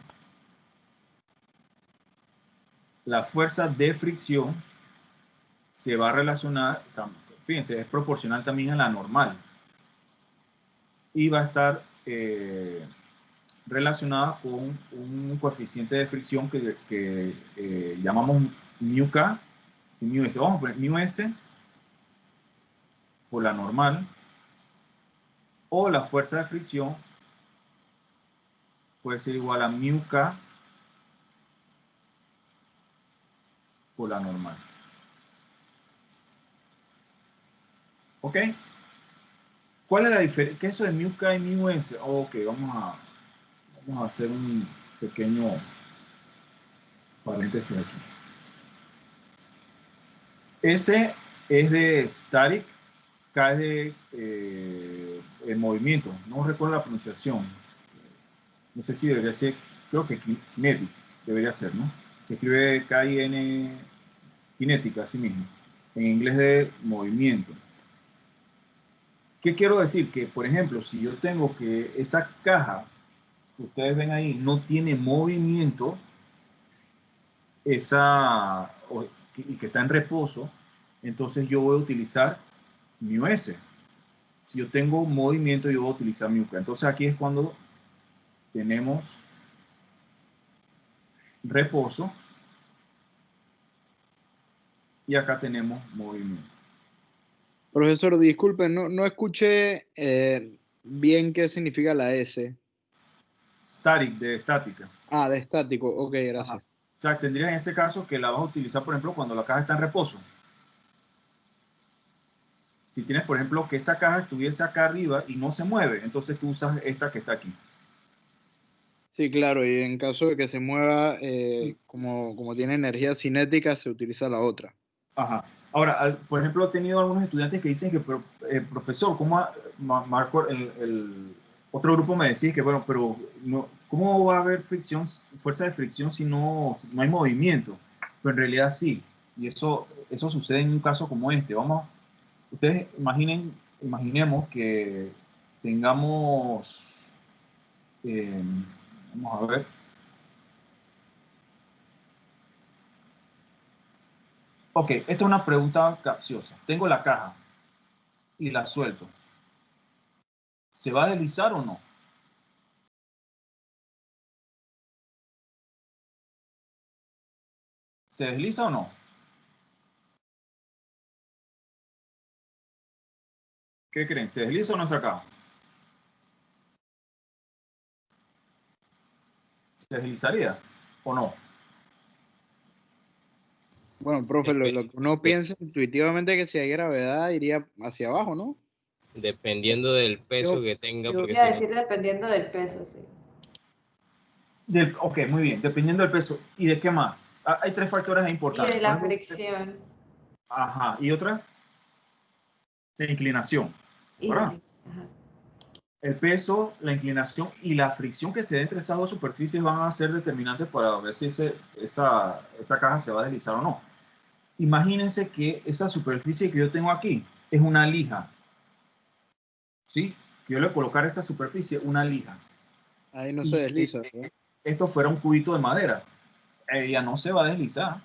La fuerza de fricción se va a relacionar, fíjense, es proporcional también a la normal. Y va a estar relacionada con un coeficiente de fricción que llamamos μk y μs. Vamos a poner μs por la normal, o la fuerza de fricción puede ser igual a μk por la normal. ¿Ok? ¿Cuál es la diferencia? ¿Qué es eso de μk y μs? Ok, vamos a hacer un pequeño paréntesis aquí. S es de static, K es de movimiento. No recuerdo la pronunciación. No sé si debería ser, creo que kinetic debería ser, ¿no? Se escribe K-I-N, cinética, así mismo. En inglés de movimiento. ¿Qué quiero decir? Que, por ejemplo, si yo tengo que esa caja que ustedes ven ahí no tiene movimiento, y que está en reposo, entonces yo voy a utilizar μs. Si yo tengo movimiento, yo voy a utilizar μk. Entonces aquí es cuando tenemos reposo y acá tenemos movimiento. Profesor, disculpe, no escuché bien qué significa la S. Static, de estática. Ah, de estático. Ok, Ajá. gracias. O sea, tendrías en ese caso que la vas a utilizar, por ejemplo, cuando la caja está en reposo. Si tienes, por ejemplo, que esa caja estuviese acá arriba y no se mueve, entonces tú usas esta que está aquí. Sí, claro, y en caso de que se mueva, como tiene energía cinética, se utiliza la otra. Ajá. Ahora, por ejemplo, he tenido algunos estudiantes que dicen que, profesor, Marco, otro grupo me decía que, bueno, pero no, ¿cómo va a haber fricción, fuerza de fricción si no hay movimiento? Pero en realidad sí, y eso sucede en un caso como este. Ustedes imaginemos que tengamos, eh, vamos a ver, ok, esta es una pregunta capciosa. Tengo la caja y la suelto. ¿Se va a deslizar o no? ¿Se desliza o no? ¿Qué creen? ¿Se desliza o no esa caja? ¿Se deslizaría o no? Bueno, profe, lo que uno piensa intuitivamente que si hay gravedad iría hacia abajo, ¿no? Dependiendo del peso que tenga, Yo porque voy a si no, decir dependiendo del peso, sí. Ok, muy bien. Dependiendo del peso. ¿Y de qué más? Hay tres factores Y importantes. de Por la ejemplo, fricción. ajá. ¿Y otra? La inclinación. Y ¿Verdad? ajá. El peso, la inclinación y la fricción que se dé entre esas dos superficies van a ser determinantes para ver si esa caja se va a deslizar o no. Imagínense que esa superficie que yo tengo aquí es una lija. ¿Sí? Que yo le colocar a esa superficie una lija. Ahí no se Y desliza, ¿verdad? esto fuera un cubito de madera. Ella no se va a deslizar.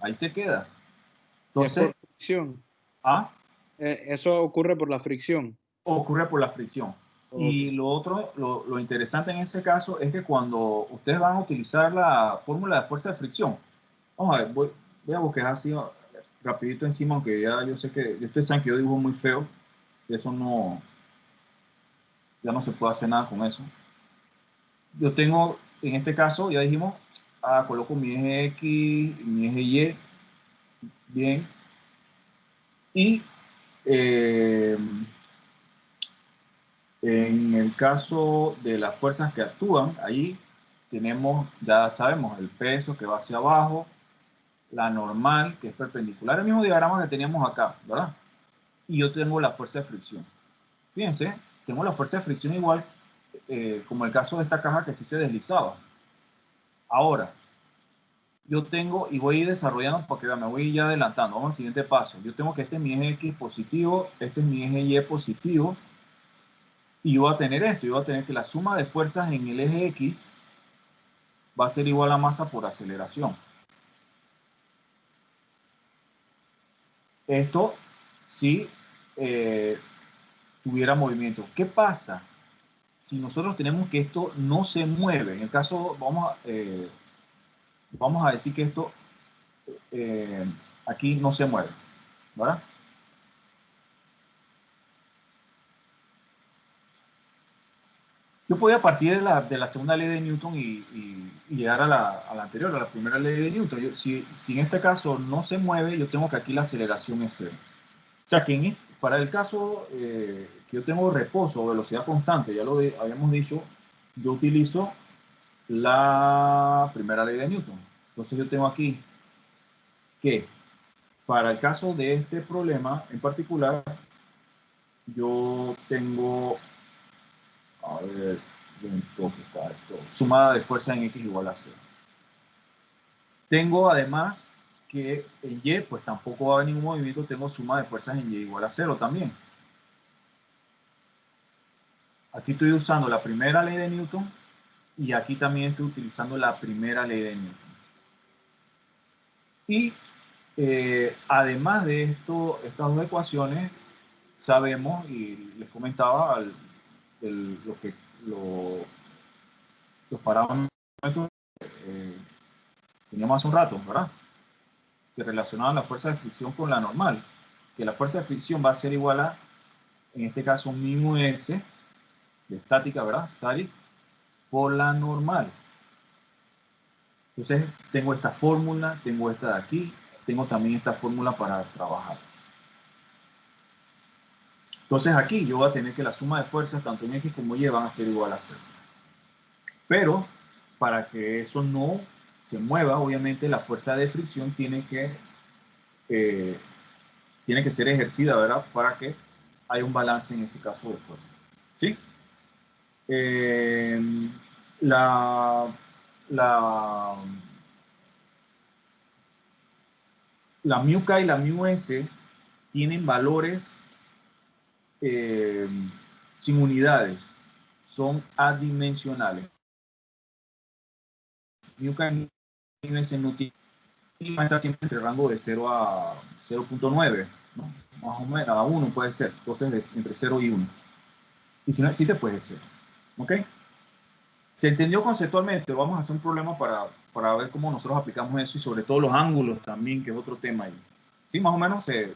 Ahí se queda. Y es por Entonces, fricción. A Eso ocurre por la fricción. ocurre por la fricción. Ok. Y lo otro, lo interesante en este caso es que cuando ustedes van a utilizar la fórmula de fuerza de fricción, vamos a ver, voy a buscar así rapidito encima, aunque ya yo sé que ustedes saben que yo dibujo muy feo, y eso no, ya no se puede hacer nada con eso. Yo tengo, en este caso, ya dijimos, coloco mi eje X, mi eje Y, bien, y en el caso de las fuerzas que actúan, ahí tenemos, ya sabemos, el peso que va hacia abajo, la normal, que es perpendicular al mismo diagrama que teníamos acá, ¿verdad? Y yo tengo la fuerza de fricción. Fíjense, tengo la fuerza de fricción igual, como el caso de esta caja que sí se deslizaba. Ahora, yo tengo, y voy a ir desarrollando porque me voy ya adelantando, vamos al siguiente paso. Yo tengo que este es mi eje X positivo, este es mi eje Y positivo, y yo voy a tener esto, yo voy a tener que la suma de fuerzas en el eje X va a ser igual a masa por aceleración. Esto si tuviera movimiento. ¿Qué pasa si nosotros tenemos que esto no se mueve? En el caso, vamos a decir que esto aquí no se mueve, ¿verdad? Yo podía partir de la segunda ley de Newton y llegar a la anterior, a la primera ley de Newton. Si en este caso no se mueve, yo tengo que aquí la aceleración es cero. O sea que para el caso que yo tengo reposo o velocidad constante, ya lo habíamos dicho, yo utilizo la primera ley de Newton. Entonces yo tengo aquí que para el caso de este problema en particular, yo tengo, a ver, está esto, sumada de fuerza en X igual a 0. Tengo además que en Y, pues tampoco va a haber ningún movimiento, tengo suma de fuerzas en Y igual a 0 también. Aquí estoy usando la primera ley de Newton y aquí también estoy utilizando la primera ley de Newton. Y además de estas dos ecuaciones, sabemos, y les comentaba los parámetros teníamos hace un rato, ¿verdad? que relacionaban la fuerza de fricción con la normal, que la fuerza de fricción va a ser igual a, en este caso, mu s, de estática, ¿verdad? Static, por la normal. Entonces, tengo esta fórmula, tengo esta de aquí, tengo también esta fórmula para trabajar. Entonces, aquí yo voy a tener que la suma de fuerzas, tanto en X como Y, van a ser igual a 0. Pero, para que eso no se mueva, obviamente, la fuerza de fricción tiene que ser ejercida, ¿verdad? Para que haya un balance en ese caso de fuerza. ¿Sí? La, la, la μk y la μs tienen valores sin unidades, son adimensionales. μk y μs no tienen, está siempre entre el rango de 0 a 0.9, ¿no? Más o menos, a 1 puede ser, entonces entre 0 y 1. Y si no existe, puede ser. ¿Ok? ¿Se entendió conceptualmente? Vamos a hacer un problema para ver cómo nosotros aplicamos eso y sobre todo los ángulos también, que es otro tema ahí. ¿Sí? Más o menos se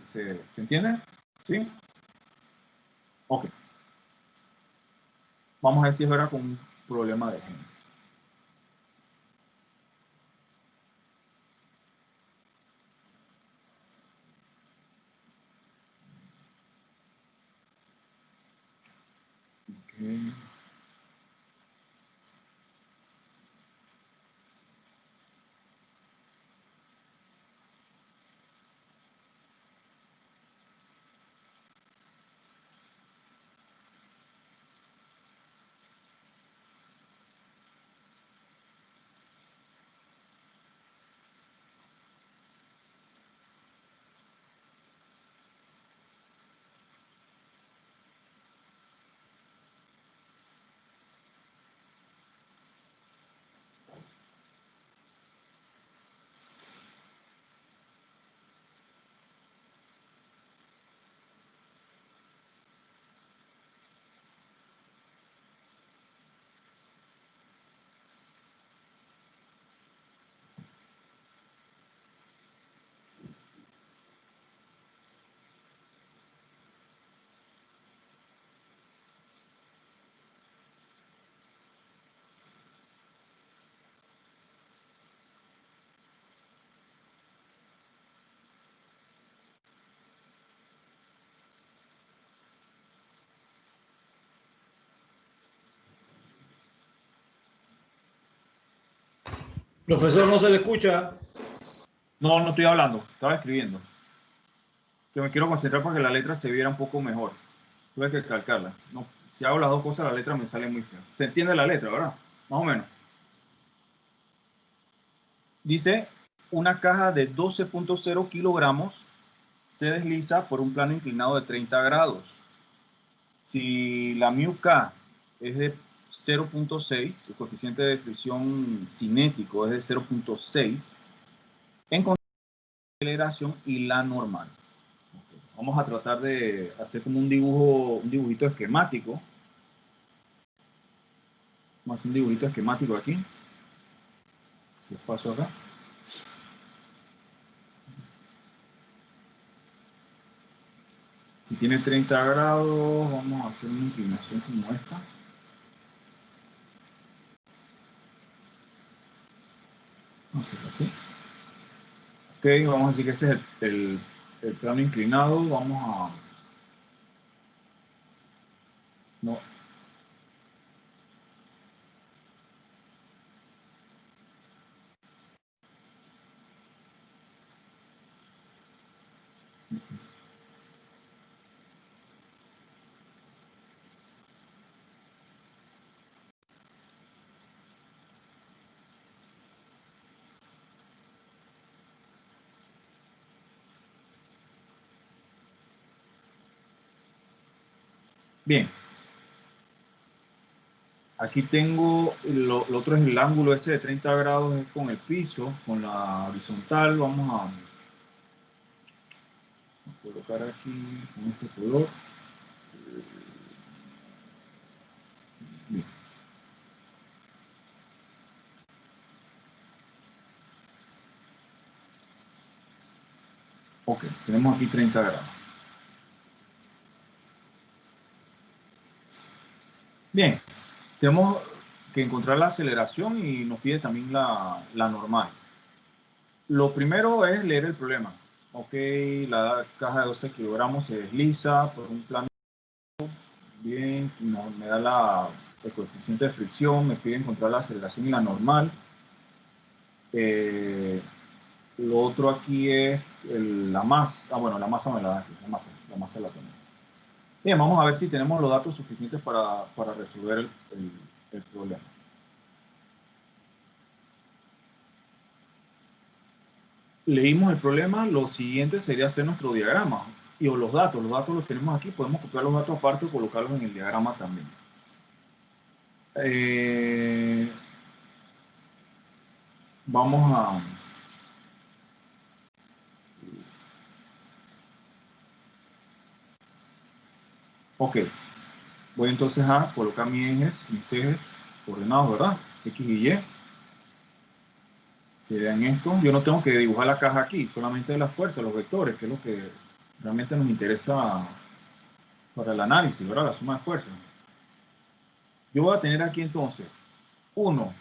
entiende. ¿Sí? Ok. Vamos a ver si es verdad con un problema de género. Okay. Profesor, no se le escucha. No, no estoy hablando, estaba escribiendo. Que me quiero concentrar para que la letra se viera un poco mejor. Tuve que calcarla. No, si hago las dos cosas, la letra me sale muy fea. ¿Se entiende la letra, verdad? Más o menos. Dice, una caja de 12.0 kilogramos se desliza por un plano inclinado de 30 grados. Si la μk es de 0.6, el coeficiente de fricción cinético es de 0.6, encontramos la aceleración y la normal. Vamos a tratar de hacer como un dibujito esquemático. Vamos a hacer un dibujito esquemático aquí. Si paso acá. Si tiene 30 grados, vamos a hacer una inclinación como esta. Vamos a hacer así. Ok, vamos a decir que ese es el plano inclinado. Vamos a... No. Bien. Aquí tengo, lo otro es el ángulo ese de 30 grados es con el piso, con la horizontal. Vamos a colocar aquí con este color. Bien. Ok, tenemos aquí 30 grados. Bien, tenemos que encontrar la aceleración y nos pide también la normal. Lo primero es leer el problema. Ok, la caja de 12 kilogramos se desliza por un plano. Bien, me da el coeficiente de fricción, me pide encontrar la aceleración y la normal. Lo otro aquí es la masa. Ah, bueno, la masa me la da aquí, la masa la tenemos. Bien, vamos a ver si tenemos los datos suficientes para resolver el problema. Leímos el problema, lo siguiente sería hacer nuestro diagrama. Y los datos los tenemos aquí, podemos copiar los datos aparte y colocarlos en el diagrama también. Vamos a... Ok, voy entonces a colocar mis ejes ordenados, ¿verdad? X y Y. Que vean esto. Yo no tengo que dibujar la caja aquí, solamente las fuerzas, los vectores, que es lo que realmente nos interesa para el análisis, ¿verdad? La suma de fuerzas. Yo voy a tener aquí entonces 1,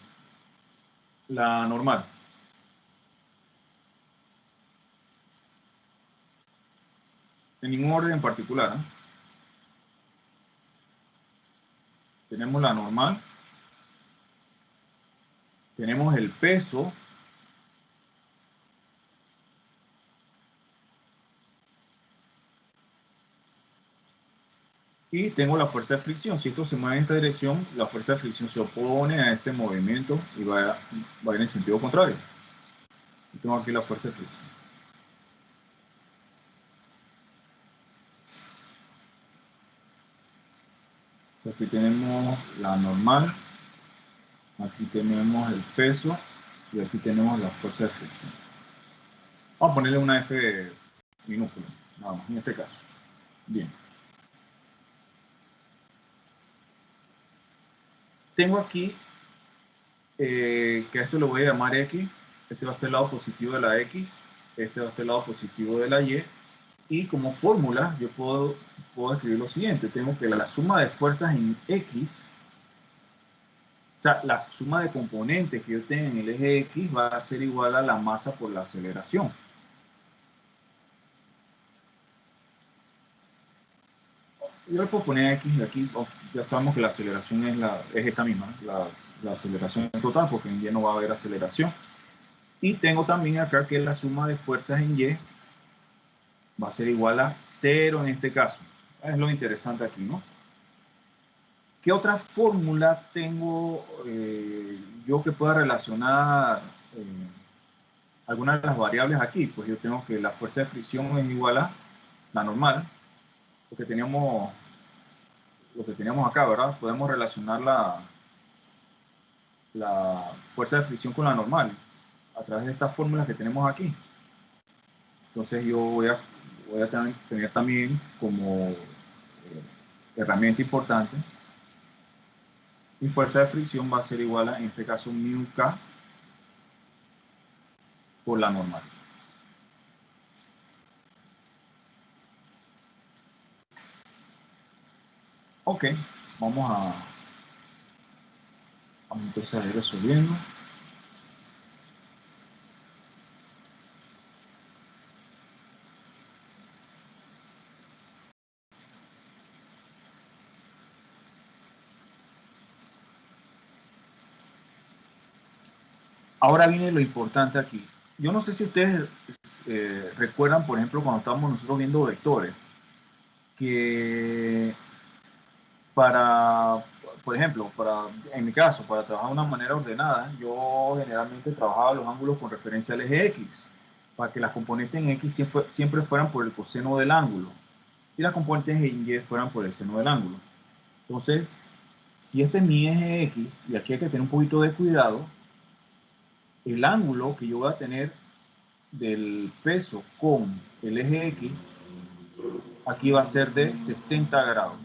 la normal. En ningún orden en particular, ¿eh? Tenemos la normal. Tenemos el peso. Y tengo la fuerza de fricción. Si esto se mueve en esta dirección, la fuerza de fricción se opone a ese movimiento y va en el sentido contrario. Y tengo aquí la fuerza de fricción. Aquí tenemos la normal. Aquí tenemos el peso. Y aquí tenemos la fuerza de fricción. Vamos a ponerle una F minúscula, nada más, en este caso. Bien. Tengo aquí que a esto le voy a llamar X. Este va a ser el lado positivo de la X. Este va a ser el lado positivo de la Y. Y como fórmula, yo puedo escribir lo siguiente. Tengo que la suma de fuerzas en X, o sea, la suma de componentes que yo tenga en el eje X va a ser igual a la masa por la aceleración. Yo le puedo poner X aquí, ya sabemos que la aceleración es esta misma, la aceleración total, porque en Y no va a haber aceleración. Y tengo también acá que la suma de fuerzas en Y va a ser igual a 0 en este caso. Es lo interesante aquí, ¿no? ¿Qué otra fórmula tengo yo que pueda relacionar algunas de las variables aquí? Pues yo tengo que la fuerza de fricción es igual a la normal, lo que teníamos acá, ¿verdad? Podemos relacionar la fuerza de fricción con la normal a través de estas fórmulas que tenemos aquí. Entonces yo voy a tener también como herramienta importante, mi fuerza de fricción va a ser igual a, en este caso, mu k por la normal. Ok, vamos a entonces a ir resolviendo. Ahora viene lo importante aquí. Yo no sé si ustedes recuerdan, por ejemplo, cuando estábamos nosotros viendo vectores, que por ejemplo, en mi caso, para trabajar de una manera ordenada, yo generalmente trabajaba los ángulos con referencia al eje X, para que las componentes en X siempre fueran por el coseno del ángulo, y las componentes en Y fueran por el seno del ángulo. Entonces, si este es mi eje X, y aquí hay que tener un poquito de cuidado, el ángulo que yo voy a tener del peso con el eje X, aquí va a ser de 60 grados.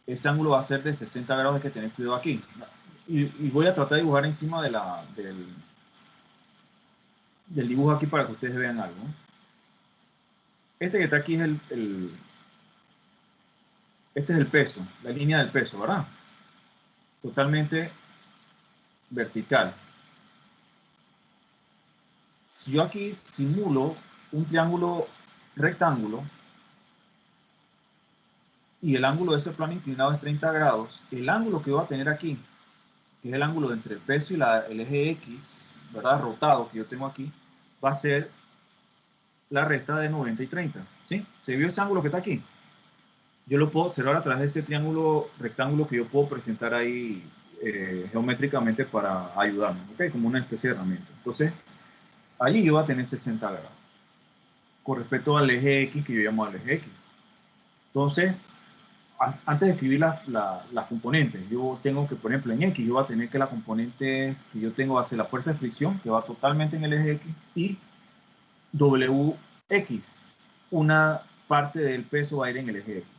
Ese ángulo va a ser de 60 grados, hay que tener cuidado aquí. Y voy a tratar de dibujar encima del dibujo aquí para que ustedes vean algo, ¿no? Este que está aquí es este es el peso, la línea del peso, ¿verdad? Totalmente vertical. Si yo aquí simulo un triángulo rectángulo y el ángulo de ese plano inclinado es 30 grados, el ángulo que voy a tener aquí, que es el ángulo entre el peso y el eje X, ¿verdad? Rotado que yo tengo aquí, va a ser la recta de 90 y 30, ¿sí? ¿Se vio ese ángulo que está aquí? Yo lo puedo observar a través de ese triángulo rectángulo que yo puedo presentar ahí geométricamente para ayudarme, ¿ok? Como una especie de herramienta. Entonces, allí yo voy a tener 60 grados con respecto al eje X que yo llamo al eje X. Entonces, antes de escribir las componentes, yo tengo que, por ejemplo, en X, yo voy a tener que la componente que yo tengo va a ser la fuerza de fricción, que va totalmente en el eje X, y WX, una parte del peso va a ir en el eje X.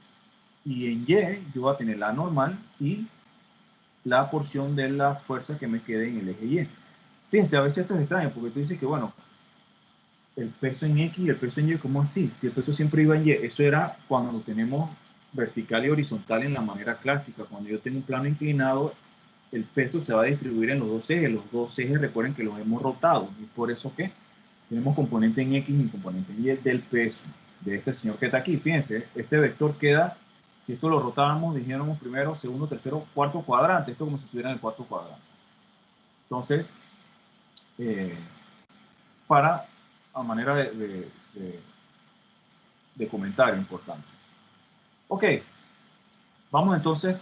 Y en Y, yo voy a tener la normal y la porción de la fuerza que me quede en el eje Y. Fíjense, a veces esto es extraño, porque tú dices que, bueno, el peso en X y el peso en Y, ¿cómo así? Si el peso siempre iba en Y, eso era cuando tenemos vertical y horizontal en la manera clásica. Cuando yo tengo un plano inclinado, el peso se va a distribuir en los dos ejes. Los dos ejes, recuerden que los hemos rotado. Y por eso que tenemos componente en X y componente en Y del peso de este señor que está aquí. Fíjense, este vector queda, si esto lo rotábamos, dijéramos primero, segundo, tercero, cuarto cuadrante. Esto como si estuviera en el cuarto cuadrante. Entonces, a manera de comentario importante. Ok, vamos entonces,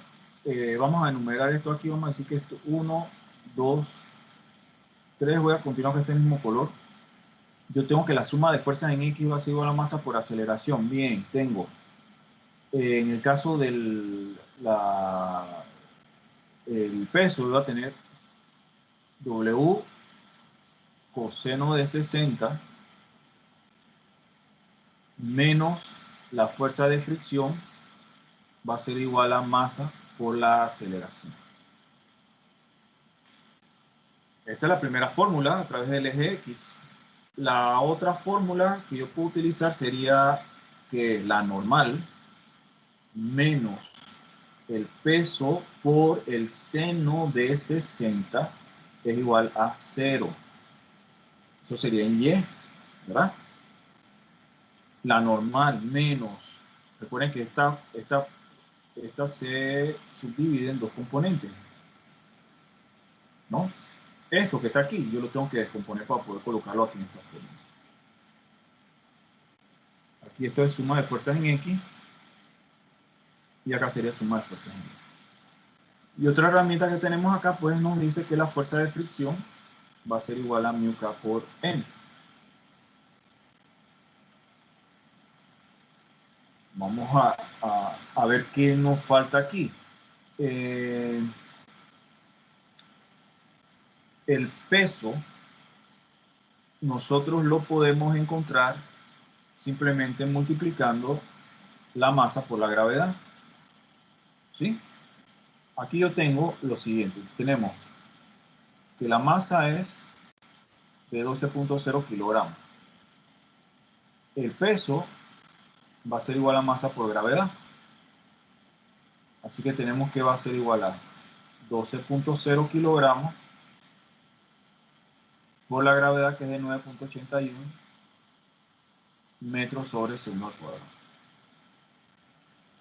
vamos a enumerar esto aquí, vamos a decir que esto 1, 2, 3, voy a continuar con este mismo color. Yo tengo que la suma de fuerzas en X va a ser igual a masa por aceleración. Bien, tengo, en el caso del el peso, voy a tener W coseno de 60 menos la fuerza de fricción va a ser igual a masa por la aceleración. Esa es la primera fórmula a través del eje X. La otra fórmula que yo puedo utilizar sería que la normal menos el peso por el seno de 60 es igual a 0. Eso sería en Y, ¿verdad? La normal menos, recuerden que esta se subdivide en dos componentes, ¿no? Esto que está aquí, yo lo tengo que descomponer para poder colocarlo aquí en esta forma. Aquí esto es suma de fuerzas en X, y acá sería suma de fuerzas en Y. Y otra herramienta que tenemos acá, pues nos dice que la fuerza de fricción va a ser igual a μk por N. Vamos a ver qué nos falta aquí. El peso nosotros lo podemos encontrar simplemente multiplicando la masa por la gravedad. ¿Sí? Aquí yo tengo lo siguiente. Tenemos que la masa es de 12.0 kilogramos. El peso va a ser igual a masa por gravedad. Así que tenemos que va a ser igual a 12.0 kilogramos por la gravedad, que es de 9.81 metros sobre segundo al cuadrado.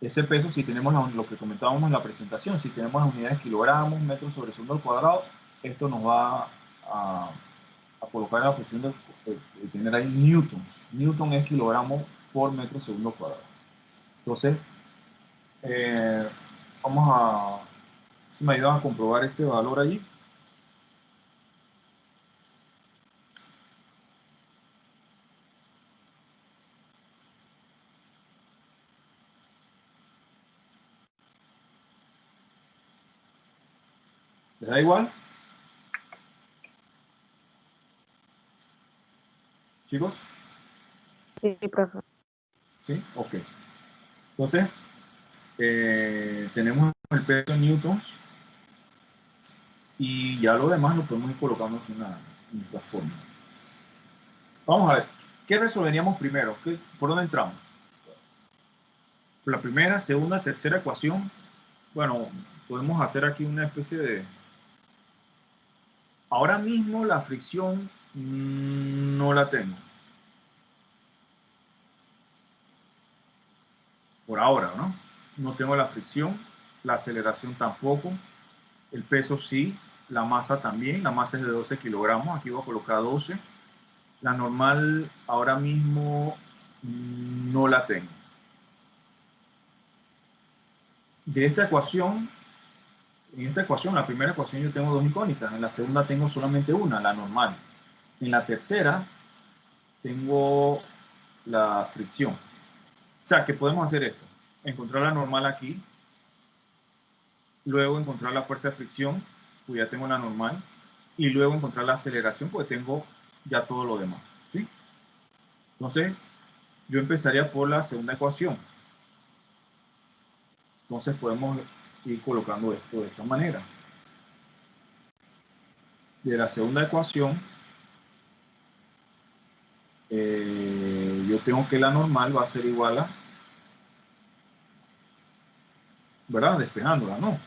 Ese peso, si tenemos lo que comentábamos en la presentación, si tenemos las unidades kilogramos, metros sobre segundo al cuadrado, esto nos va a colocar en la posición de tener ahí newtons. Newton es kilogramos por metro segundo cuadrado. Entonces, vamos a, si me ayudan a comprobar ese valor allí. ¿Les da igual? ¿Chicos? Sí, profe. ¿Sí? Ok. Entonces, tenemos el peso en newtons y ya lo demás lo podemos ir colocando en esta forma. Vamos a ver, ¿qué resolveríamos primero? ¿Por dónde entramos? La primera, segunda, tercera ecuación. Bueno, podemos hacer aquí una especie de... Ahora mismo la fricción no la tengo. Por ahora, ¿no? No tengo la fricción, la aceleración tampoco, el peso sí, la masa también, la masa es de 12 kilogramos, aquí voy a colocar 12. La normal ahora mismo no la tengo. De esta ecuación, en esta ecuación, la primera ecuación yo tengo dos incógnitas, en la segunda tengo solamente una, la normal. En la tercera tengo la fricción. O sea, que podemos hacer esto, encontrar la normal aquí, luego encontrar la fuerza de fricción, pues ya tengo la normal, y luego encontrar la aceleración, pues tengo ya todo lo demás, ¿sí? Entonces, yo empezaría por la segunda ecuación. Entonces podemos ir colocando esto de esta manera. De la segunda ecuación, yo tengo que la normal va a ser igual a, ¿verdad? Despejándola, ¿no?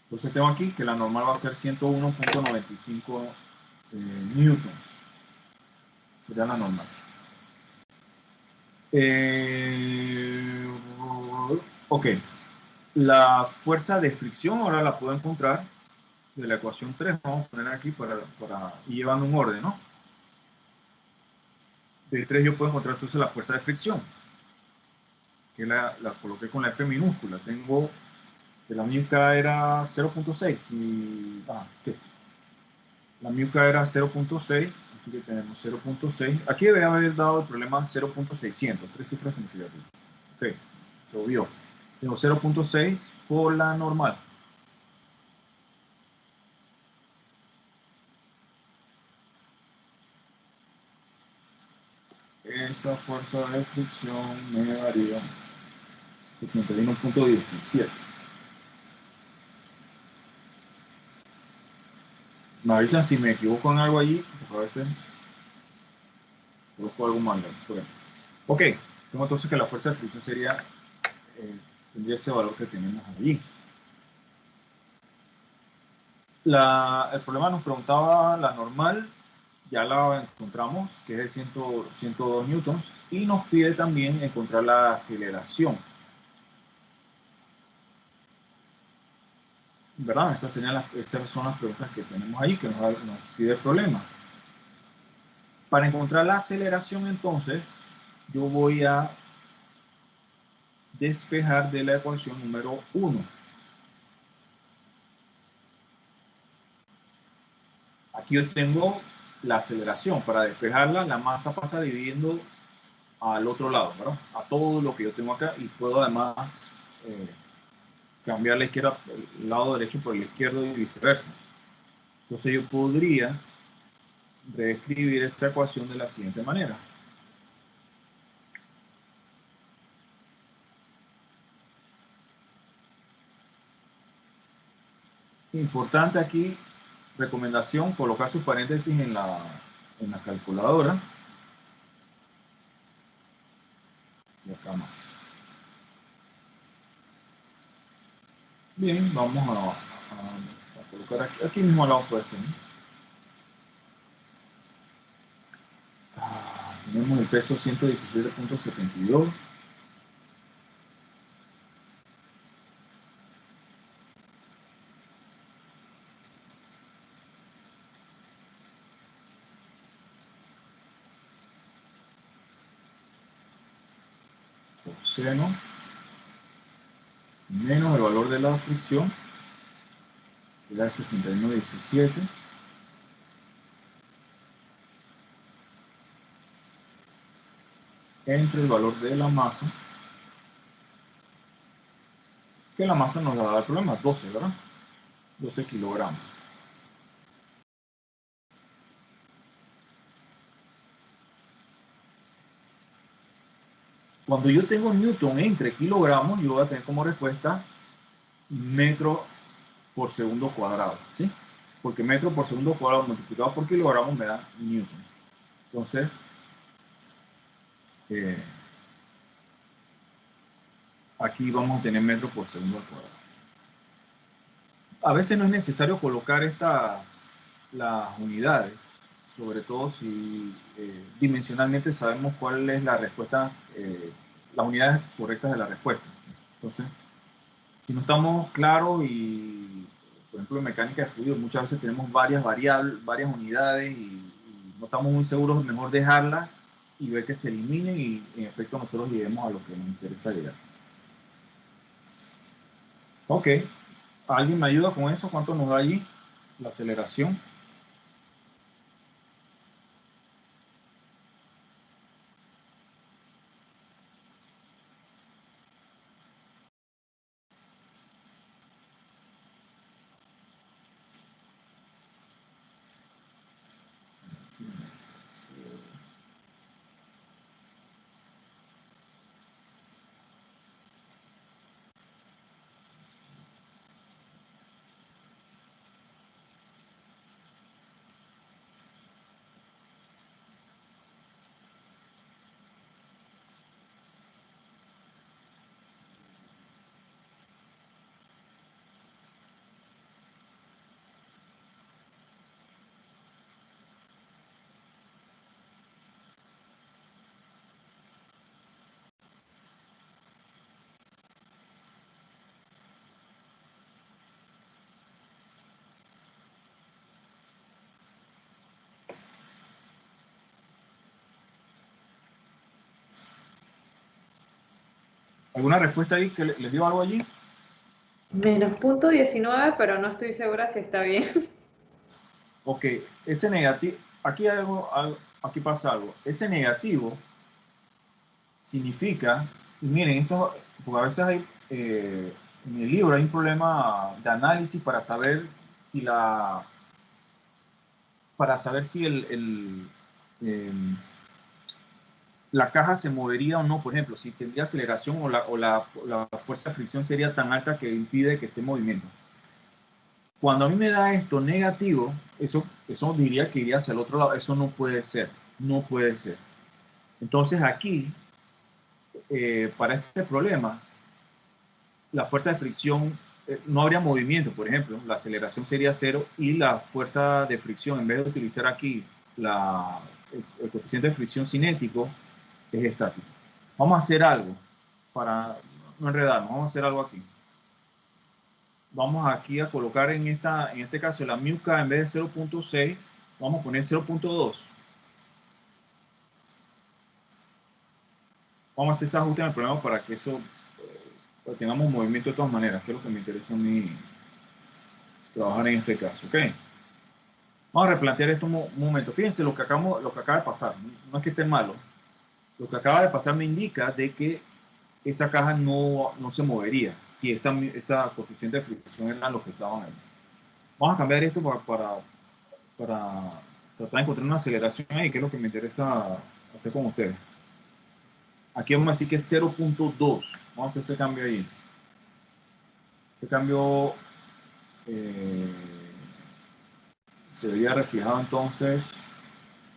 Entonces tengo aquí que la normal va a ser 101.95 newton. Sería la normal. Ok. La fuerza de fricción ahora la puedo encontrar de la ecuación 3. Vamos a poner aquí para ir llevando un orden, ¿no? De 3 yo puedo encontrar entonces la fuerza de fricción, que la coloqué con la F minúscula. Tengo que la MUK era 0.6 y... sí. La MUK era 0.6, así que tenemos 0.6. Aquí debe haber dado el problema 0.600, 3 cifras significativas. Ok, se obvió. Tengo 0.6 por la normal. Esa fuerza de fricción me daría 61.17. Me avisan si me equivoco en algo allí, porque a veces coloco algo mal. Ok, tengo entonces que la fuerza de fricción sería, tendría ese valor que tenemos allí. El problema nos preguntaba la normal, ya la encontramos, que es de 102 newtons, y nos pide también encontrar la aceleración. ¿Verdad? Esas son las preguntas que tenemos ahí, que nos pide el problema. Para encontrar la aceleración, entonces, yo voy a despejar de la ecuación número 1. Aquí yo tengo la aceleración. Para despejarla, la masa pasa dividiendo al otro lado, ¿verdad? A todo lo que yo tengo acá, y puedo además cambiar la izquierda, el lado derecho por el izquierdo y viceversa. Entonces yo podría reescribir esta ecuación de la siguiente manera. Importante aquí, recomendación, colocar sus paréntesis en la calculadora. Y acá más. Bien, vamos a colocar aquí mismo al lado puede ser, ¿no? Tenemos el peso 117.72. Seno menos el valor de la fricción, que da 61.17, entre el valor de la masa, que la masa nos va a dar el problema, 12, ¿verdad? 12 kilogramos. Cuando yo tengo newton entre kilogramos, yo voy a tener como respuesta metro por segundo cuadrado, ¿sí? Porque metro por segundo cuadrado multiplicado por kilogramo me da newton. Entonces, aquí vamos a tener metro por segundo cuadrado. A veces no es necesario colocar las unidades, sobre todo si dimensionalmente sabemos cuál es la respuesta, las unidades correctas de la respuesta. Entonces, si no estamos claros y, por ejemplo, en mecánica de fluidos muchas veces tenemos varias variables, varias unidades y no estamos muy seguros, es mejor dejarlas y ver que se eliminen y en efecto nosotros lleguemos a lo que nos interesa llegar. Ok, ¿alguien me ayuda con eso? ¿Cuánto nos da allí la aceleración? ¿Alguna respuesta ahí que les dio algo allí? Menos punto 19, pero no estoy segura si está bien. Ok, ese negativo, aquí, aquí pasa algo. Ese negativo significa, y miren, esto, porque a veces hay, en el libro hay un problema de análisis para saber si la caja se movería o no, por ejemplo, si tendría aceleración o la fuerza de fricción sería tan alta que impide que esté en movimiento. Cuando a mí me da esto negativo, eso diría que iría hacia el otro lado. Eso no puede ser. No puede ser. Entonces aquí, para este problema, la fuerza de fricción, no habría movimiento, por ejemplo. La aceleración sería 0 y la fuerza de fricción, en vez de utilizar aquí el coeficiente de fricción cinético, es estático. Vamos a hacer algo para no enredarnos. Vamos a hacer algo aquí. Vamos aquí a colocar en este caso la mu k en vez de 0.6, vamos a poner 0.2. Vamos a hacer ese ajuste en el problema para que eso tengamos movimiento de todas maneras, que es lo que me interesa a mí trabajar en este caso. ¿Ok? Vamos a replantear esto un momento. Fíjense lo que acaba de pasar. No es que esté malo. Lo que acaba de pasar me indica de que esa caja no se movería si esa coeficiente de fricción eran los que estaban ahí. Vamos a cambiar esto para tratar de encontrar una aceleración ahí, que es lo que me interesa hacer con ustedes. Aquí vamos a decir que es 0.2. Vamos a hacer ese cambio ahí. Este cambio se vería reflejado entonces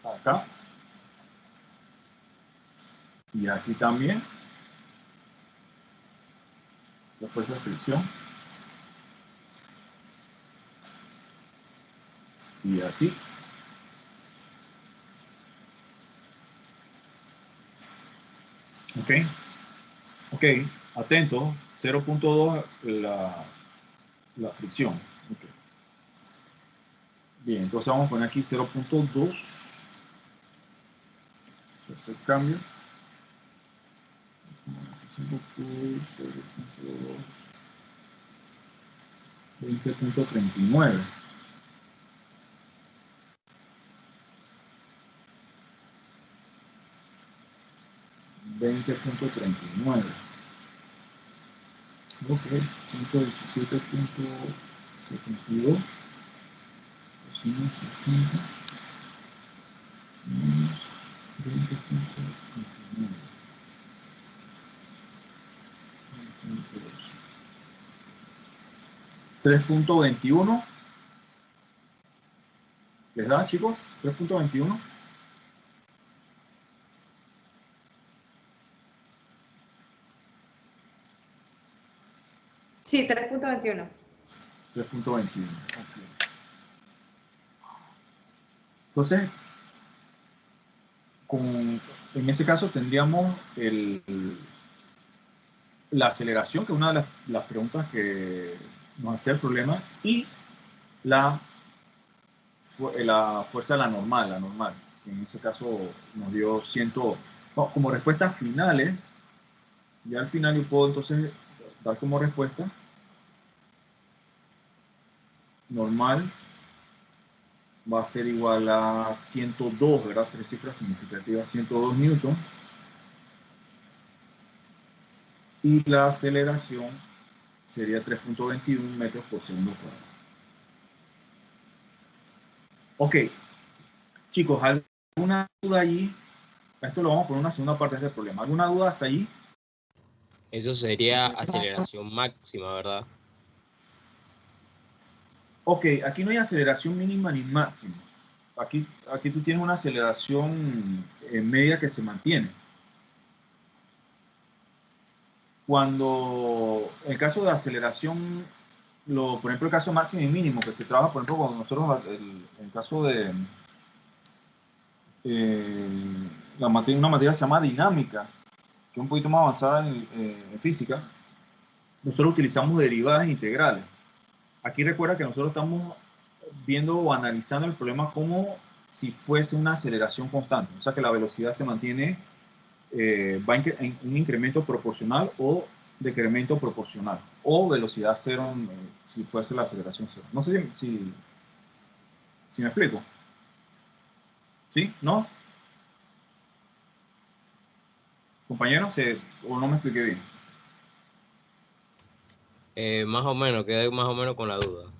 acá. Y aquí también. La fuerza de fricción. Y aquí. Ok, atento, 0.2 la fricción. Okay. Bien, entonces vamos a poner aquí 0.2. Ese cambio. 20.39. 20.39. Ok, 117.72. 260 menos 20.39. 3.21. ¿Les da, chicos? 3.21. Sí, 3.21. 3.21. Okay. Entonces, en ese caso tendríamos la aceleración, que es una de las preguntas que nos hacía el problema, y la fuerza de la normal. En ese caso nos dio 100. No, como respuestas finales, ya al final yo puedo entonces dar como respuesta normal va a ser igual a 102, ¿verdad? 3 cifras significativas, 102 newton. Y la aceleración sería 3.21 metros por segundo cuadrado. Ok, chicos, ¿alguna duda allí? Esto lo vamos a poner en una segunda parte de este problema. ¿Alguna duda hasta allí? Eso sería aceleración máxima, ¿verdad? Ok, aquí no hay aceleración mínima ni máxima. Aquí tú tienes una aceleración media que se mantiene. Cuando en el caso de aceleración, por ejemplo, el caso máximo y mínimo, que se trabaja, por ejemplo, con nosotros, en el caso de una materia que se llama dinámica, que es un poquito más avanzada en física, nosotros utilizamos derivadas integrales. Aquí recuerda que nosotros estamos viendo o analizando el problema como si fuese una aceleración constante, o sea que la velocidad se mantiene, va en un incremento proporcional o decremento proporcional, o velocidad cero si fuese la aceleración cero. No sé si me explico. ¿Sí? ¿No? Compañeros, o no me expliqué bien. Más o menos, quedé más o menos con la duda.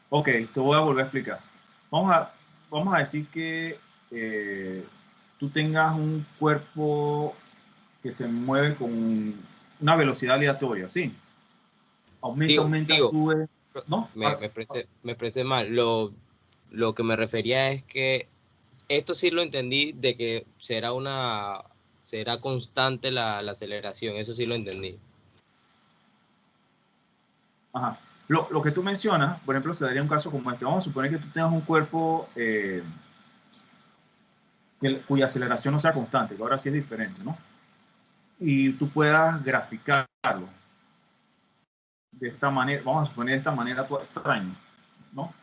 Ok, te voy a volver a explicar. Vamos a decir que tú tengas un cuerpo que se mueve con una velocidad aleatoria, ¿sí? Aumenta, sube, ¿no? Me expresé mal. Lo que me refería es que esto sí lo entendí, de que será constante la aceleración, eso sí lo entendí. Ajá. Lo que tú mencionas, por ejemplo, se daría un caso como este. Vamos a suponer que tú tengas un cuerpo cuya aceleración no sea constante, que ahora sí es diferente, ¿no? Y tú puedas graficarlo de esta manera, vamos a suponer de esta manera extraña, ¿no?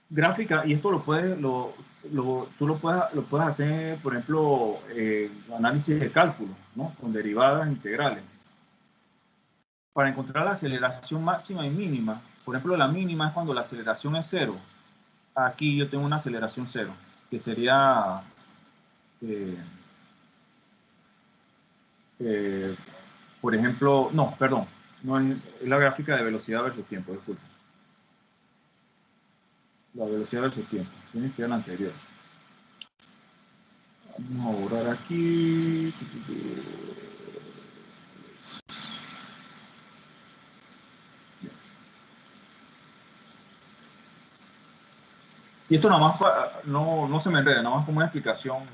Gráfica, y esto tú lo puedes hacer, por ejemplo, análisis de cálculo, ¿no? Con derivadas integrales. Para encontrar la aceleración máxima y mínima, por ejemplo, la mínima es cuando la aceleración es cero. Aquí yo tengo una aceleración cero, que sería, por ejemplo, no, perdón, no es la gráfica de velocidad versus tiempo, disculpe. La velocidad versus tiempo, tiene que ser la anterior. Vamos a borrar aquí. Y esto nada más, no se me enreda, nada más como una explicación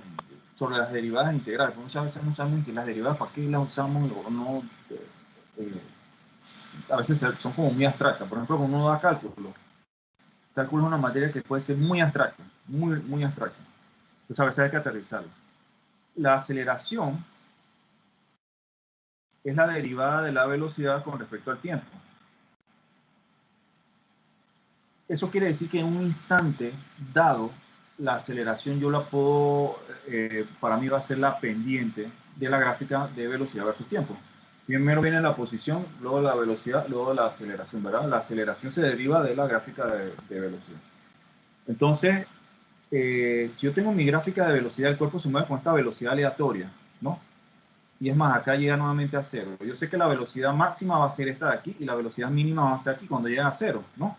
sobre las derivadas integrales. Porque muchas veces no sabemos que las derivadas, ¿para qué las usamos o no? A veces son como muy abstractas. Por ejemplo, cuando uno da cálculo es una materia que puede ser muy abstracta, muy abstracta. Entonces a veces hay que aterrizarla. La aceleración es la derivada de la velocidad con respecto al tiempo. Eso quiere decir que en un instante dado, la aceleración yo la puedo, para mí va a ser la pendiente de la gráfica de velocidad versus tiempo. Primero viene la posición, luego la velocidad, luego la aceleración, ¿verdad? La aceleración se deriva de la gráfica de velocidad. Entonces, si yo tengo mi gráfica de velocidad, el cuerpo se mueve con esta velocidad aleatoria, ¿no? Y es más, acá llega nuevamente a cero. Yo sé que la velocidad máxima va a ser esta de aquí y la velocidad mínima va a ser aquí cuando llega a cero, ¿no?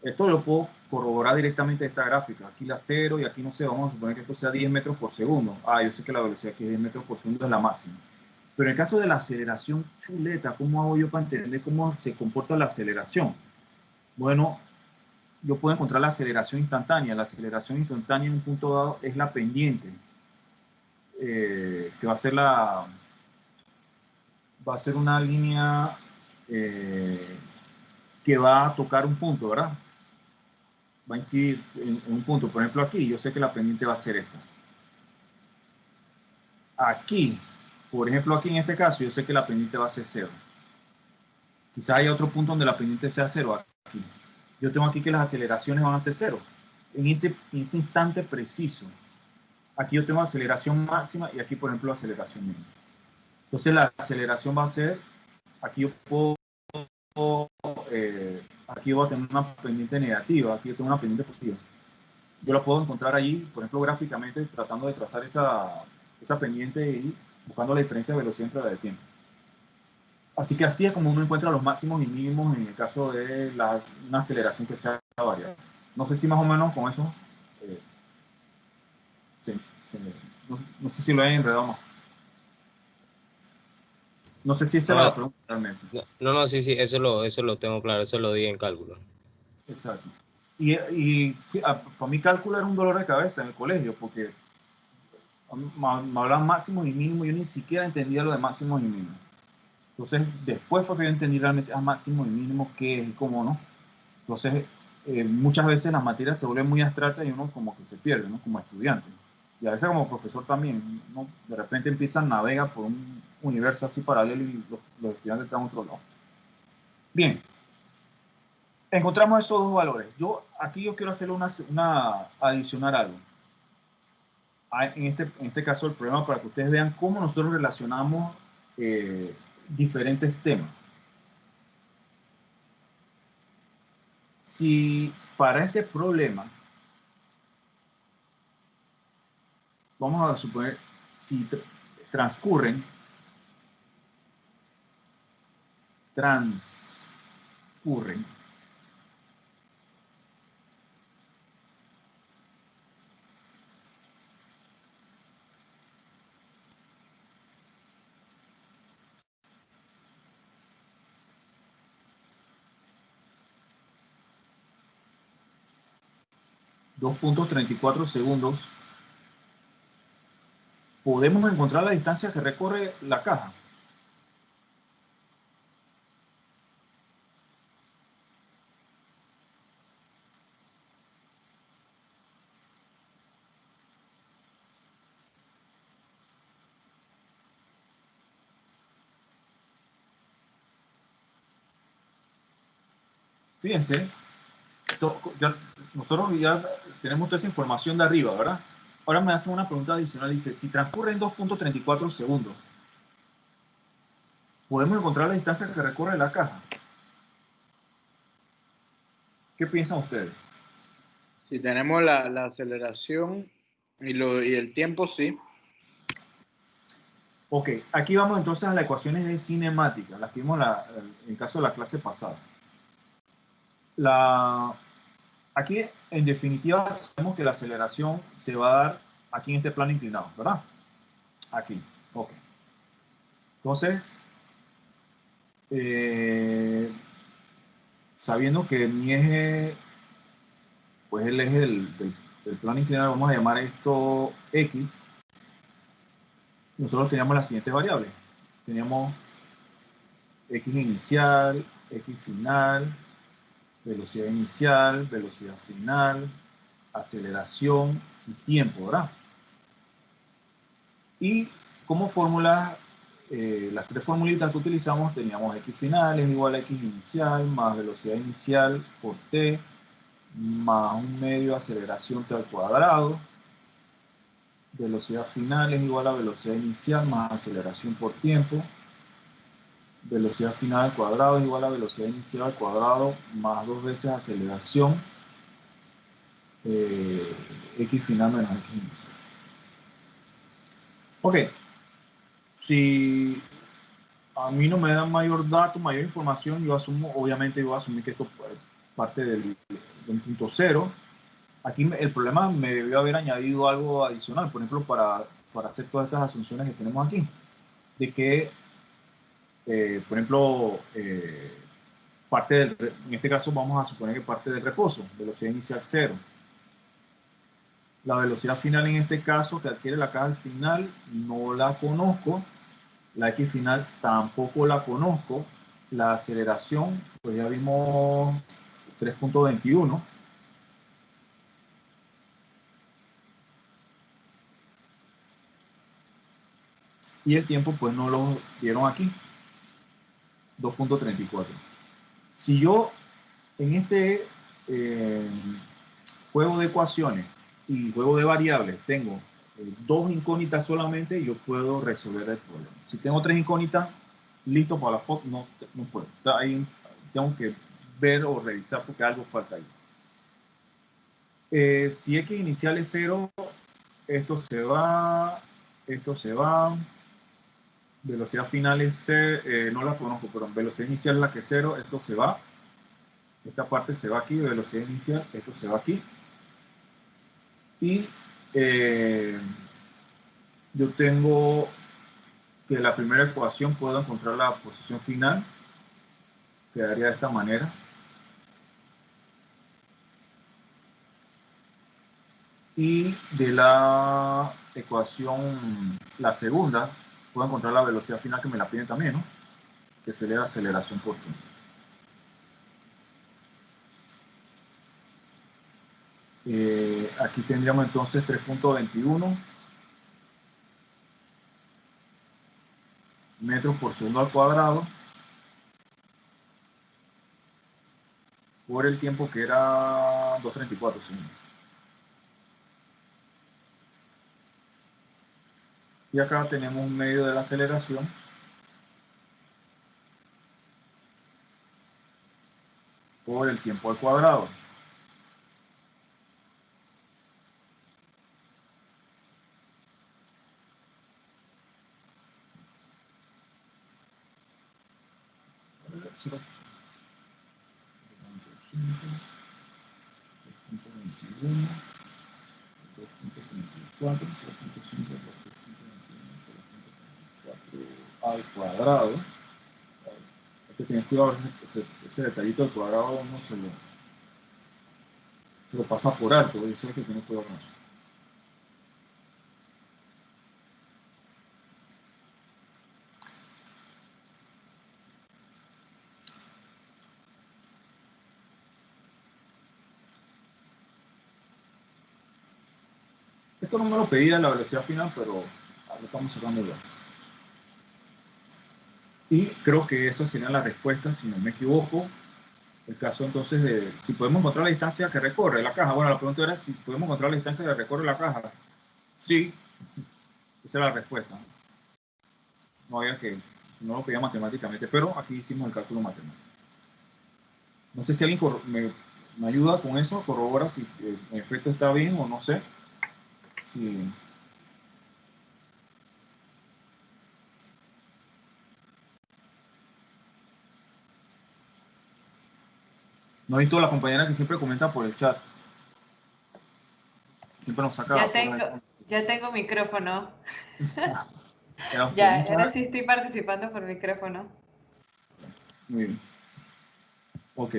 Esto lo puedo corroborar directamente de esta gráfica. Aquí la cero y aquí no sé, vamos a suponer que esto sea 10 metros por segundo. Ah, yo sé que la velocidad aquí es 10 metros por segundo es la máxima. Pero en el caso de la aceleración chuleta, ¿cómo hago yo para entender cómo se comporta la aceleración? Bueno, yo puedo encontrar la aceleración instantánea. La aceleración instantánea en un punto dado es la pendiente, que va a ser una línea que va a tocar un punto, ¿verdad? Va a incidir en un punto. Por ejemplo, aquí, yo sé que la pendiente va a ser esta. Aquí, por ejemplo, aquí en este caso, yo sé que la pendiente va a ser cero. Quizás haya otro punto donde la pendiente sea cero. Aquí. Yo tengo aquí que las aceleraciones van a ser cero. En ese instante preciso. Aquí yo tengo aceleración máxima y aquí, por ejemplo, aceleración mínima. Entonces, la aceleración va a ser, aquí yo puedo, aquí voy a tener una pendiente negativa, aquí yo tengo una pendiente positiva. Yo la puedo encontrar allí, por ejemplo, gráficamente, tratando de trazar esa pendiente y buscando la diferencia de velocidad entre la de tiempo. Así que así es como uno encuentra los máximos y mínimos en el caso de una aceleración que sea variable. No sé si más o menos con eso, no sé si lo he enredado más. No sé si esa era la pregunta realmente. No, sí, eso lo tengo claro, eso lo di en cálculo. Exacto. Y para mí cálculo era un dolor de cabeza en el colegio, porque me hablaban máximos y mínimos, yo ni siquiera entendía lo de máximos y mínimos. Entonces, después fue que yo entendí realmente a máximos y mínimos qué es y cómo no. Entonces, muchas veces las materias se vuelven muy abstractas y uno como que se pierde, ¿no? Como estudiante. Y a veces como profesor también, ¿no? De repente empiezan a navegar por un universo así paralelo y los estudiantes están a otro lado. Bien, encontramos esos dos valores. Aquí yo quiero hacer adicionar algo. En este caso el problema para que ustedes vean cómo nosotros relacionamos diferentes temas. Si para este problema, vamos a suponer, si transcurren 2.34 segundos, podemos encontrar la distancia que recorre la caja. Fíjense, nosotros ya tenemos toda esa información de arriba, ¿verdad? Ahora me hacen una pregunta adicional, dice, si transcurren 2.34 segundos, ¿podemos encontrar la distancia que recorre la caja? ¿Qué piensan ustedes? Si tenemos la aceleración y el tiempo, sí. Ok, aquí vamos entonces a las ecuaciones de cinemática, las que vimos en el caso de la clase pasada. Aquí, en definitiva, sabemos que la aceleración se va a dar aquí en este plano inclinado, ¿verdad? Aquí, ok. Entonces, sabiendo que mi eje, pues el eje del plano inclinado, vamos a llamar esto X, nosotros teníamos las siguientes variables. Teníamos X inicial, X final, velocidad inicial, velocidad final, aceleración y tiempo, ¿verdad? Y como fórmula, las tres formulitas que utilizamos, teníamos X final es igual a X inicial más velocidad inicial por T más un medio aceleración T al cuadrado. Velocidad final es igual a velocidad inicial más aceleración por tiempo. Velocidad final al cuadrado es igual a velocidad inicial al cuadrado más 2 veces aceleración X final menos X inicial. Ok, si a mí no me dan mayor dato, mayor información, yo asumo, obviamente yo voy a asumir que esto es parte del punto cero. Aquí el problema me debió haber añadido algo adicional, por ejemplo, para hacer todas estas asunciones que tenemos aquí, de que, por ejemplo, en este caso vamos a suponer que parte del reposo, velocidad inicial 0. La velocidad final en este caso que adquiere la caja al final no la conozco, la X final tampoco la conozco, la aceleración, pues ya vimos 3.21. Y el tiempo pues no lo dieron aquí, 2.34. Si yo en este juego de ecuaciones y juego de variables tengo dos incógnitas solamente, yo puedo resolver el problema. Si tengo tres incógnitas, listo para la foto, no puedo. Ahí tengo que ver o revisar porque algo falta ahí. Si X inicial es 0, esto se va, velocidad final es, no la conozco, pero velocidad inicial es la que es 0, esto se va, esta parte se va aquí, velocidad inicial, esto se va aquí, y yo tengo que la primera ecuación puedo encontrar la posición final, quedaría de esta manera, y de la ecuación, la segunda, puedo encontrar la velocidad final que me la piden también, ¿no? Que sería la aceleración por tiempo. Aquí tendríamos entonces 3.21 metros por segundo al cuadrado por el tiempo que era 2.34 segundos. Y acá tenemos un medio de la aceleración por el tiempo al cuadrado. Al cuadrado. Hay que tener cuidado, ese detallito del cuadrado uno se lo pasa por alto, eso hay que tener cuidado con eso. Esto no me lo pedía en la velocidad final, pero lo estamos sacando ya. Y creo que esas serían las respuestas, si no me equivoco. El caso entonces de si podemos encontrar la distancia que recorre la caja. Bueno, la pregunta era si podemos encontrar la distancia que recorre la caja. Sí, esa es la respuesta. No había que, no lo pedía matemáticamente, pero aquí hicimos el cálculo matemático. No sé si alguien me ayuda con eso, corrobora si en efecto está bien o no sé. Si, no he visto a la compañera que siempre comenta por el chat. Siempre nos saca. Ya tengo micrófono. Ya, Ya, ahora sí estoy participando por micrófono. Muy bien. Ok.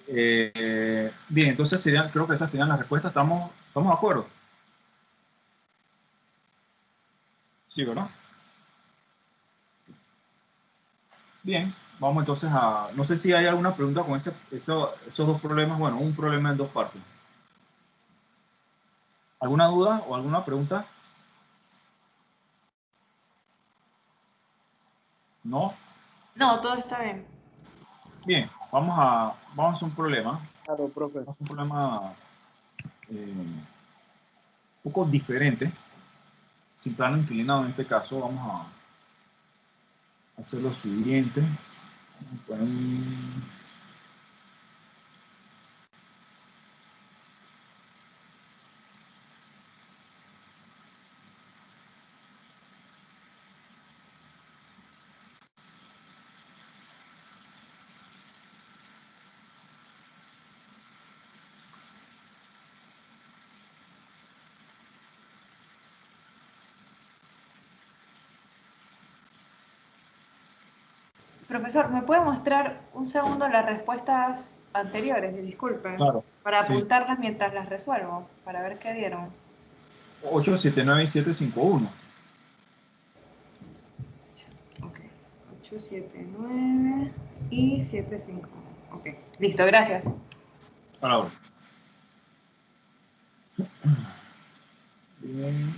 Bien, entonces creo que esas serían las respuestas. ¿Estamos de acuerdo? Sí, ¿verdad? Bien, vamos entonces a... No sé si hay alguna pregunta con esos dos problemas. Bueno, un problema en dos partes. ¿Alguna duda o alguna pregunta? ¿No? No, todo está bien. Bien, vamos a hacer un problema. Claro, profe. Vamos a hacer un problema un poco diferente. Sin plano inclinado en este caso, vamos a hacer lo siguiente. Vamos a poner Profesor, ¿me puede mostrar un segundo las respuestas anteriores? Disculpe. Claro. Para Sí. apuntarlas mientras las resuelvo, para ver qué dieron. 879 y 751. Ok. 8, 7, 9 y 7, 5. Ok. Listo, gracias. Ahora. Bien.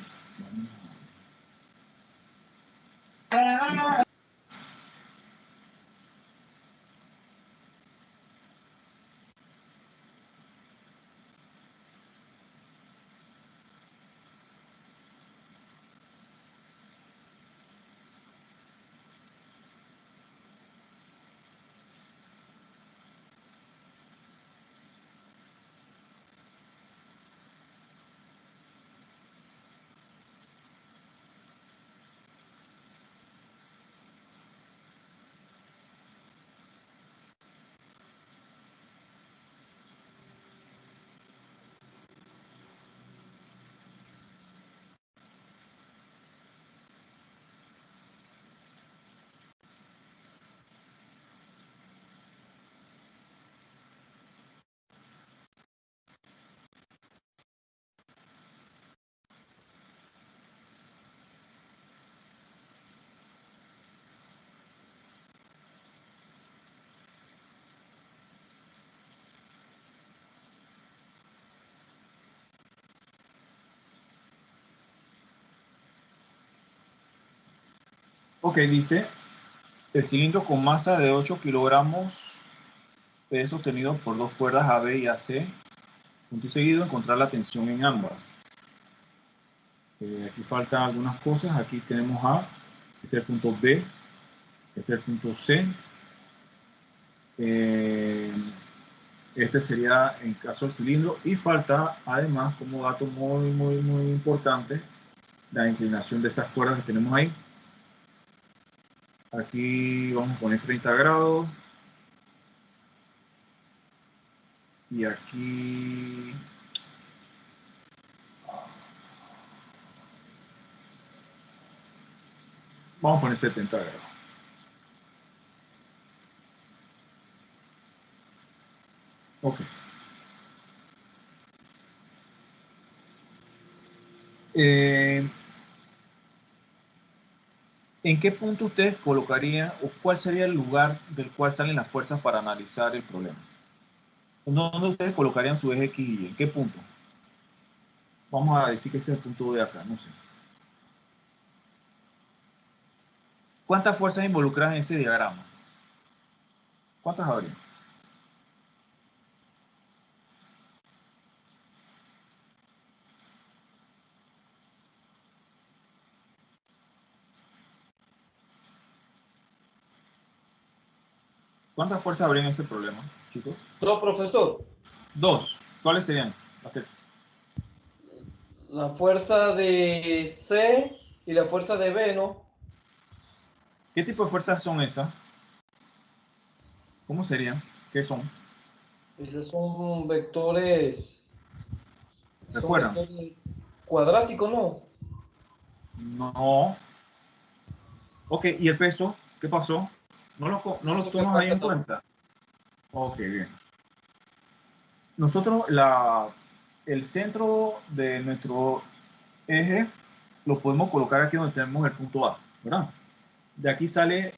Ok, dice, el cilindro con masa de 8 kilogramos es sostenido por dos cuerdas AB y AC. Punto y seguido, encontrar la tensión en ambas. Aquí faltan algunas cosas. Aquí tenemos A, este es el punto B, este es el punto C. Este sería en caso del cilindro. Y falta, además, como dato muy importante, la inclinación de esas cuerdas que tenemos ahí. Aquí vamos a poner 30 grados. Y aquí vamos a poner 70 grados. Ok. ¿En qué punto ustedes colocarían o cuál sería el lugar del cual salen las fuerzas para analizar el problema? ¿Dónde ustedes colocarían su eje X y Y? ¿En qué punto? Vamos a decir que este es el punto de acá, no sé. ¿Cuántas fuerzas involucradas en ese diagrama? ¿Cuántas habría? ¿Cuántas fuerzas habría en ese problema, chicos? No, profesor. Dos. ¿Cuáles serían? La fuerza de C y la fuerza de B, ¿no? ¿Qué tipo de fuerzas son esas? ¿Cómo serían? ¿Qué son? Esos son vectores. ¿Recuerdan? Son vectores cuadráticos, ¿no? No. Ok, ¿y el peso? ¿Qué pasó? ¿No los Eso que tomas ahí falta en todo. cuenta? Ok, bien. Nosotros, el centro de nuestro eje lo podemos colocar aquí donde tenemos el punto A, ¿verdad? De aquí sale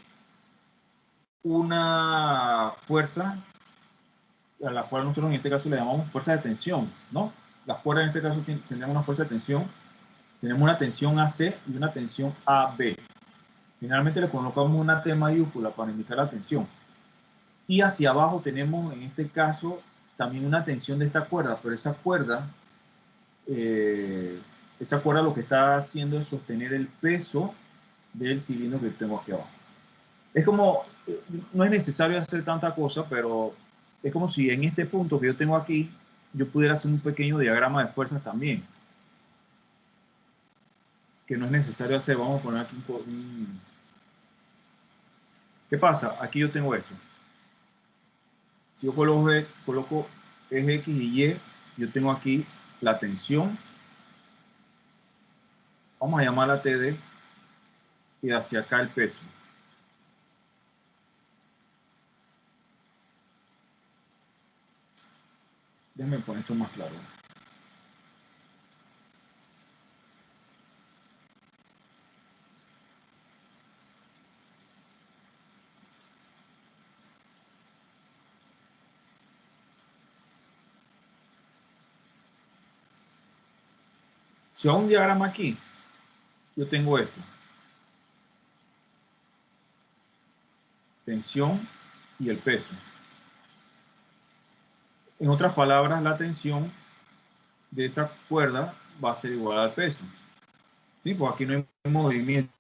una fuerza a la cual nosotros en este caso le llamamos fuerza de tensión, ¿no? Las cuerdas en este caso tienen una fuerza de tensión. Tenemos una tensión AC y una tensión AB. Generalmente le colocamos una T mayúscula para indicar la tensión. Y hacia abajo tenemos, en este caso, también una tensión de esta cuerda, pero esa cuerda lo que está haciendo es sostener el peso del cilindro que tengo aquí abajo. Es como, no es necesario hacer tanta cosa, pero es como si en este punto que yo tengo aquí, yo pudiera hacer un pequeño diagrama de fuerzas también. Que no es necesario hacer, vamos a poner aquí ¿Qué pasa? Aquí yo tengo esto. Si yo coloco eje X y Y, yo tengo aquí la tensión, vamos a llamarla TD, y hacia acá el peso. Déjenme poner esto más claro. Si hago un diagrama aquí, yo tengo esto. Tensión y el peso. En otras palabras, la tensión de esa cuerda va a ser igual al peso. ¿Sí? Pues aquí no hay movimiento.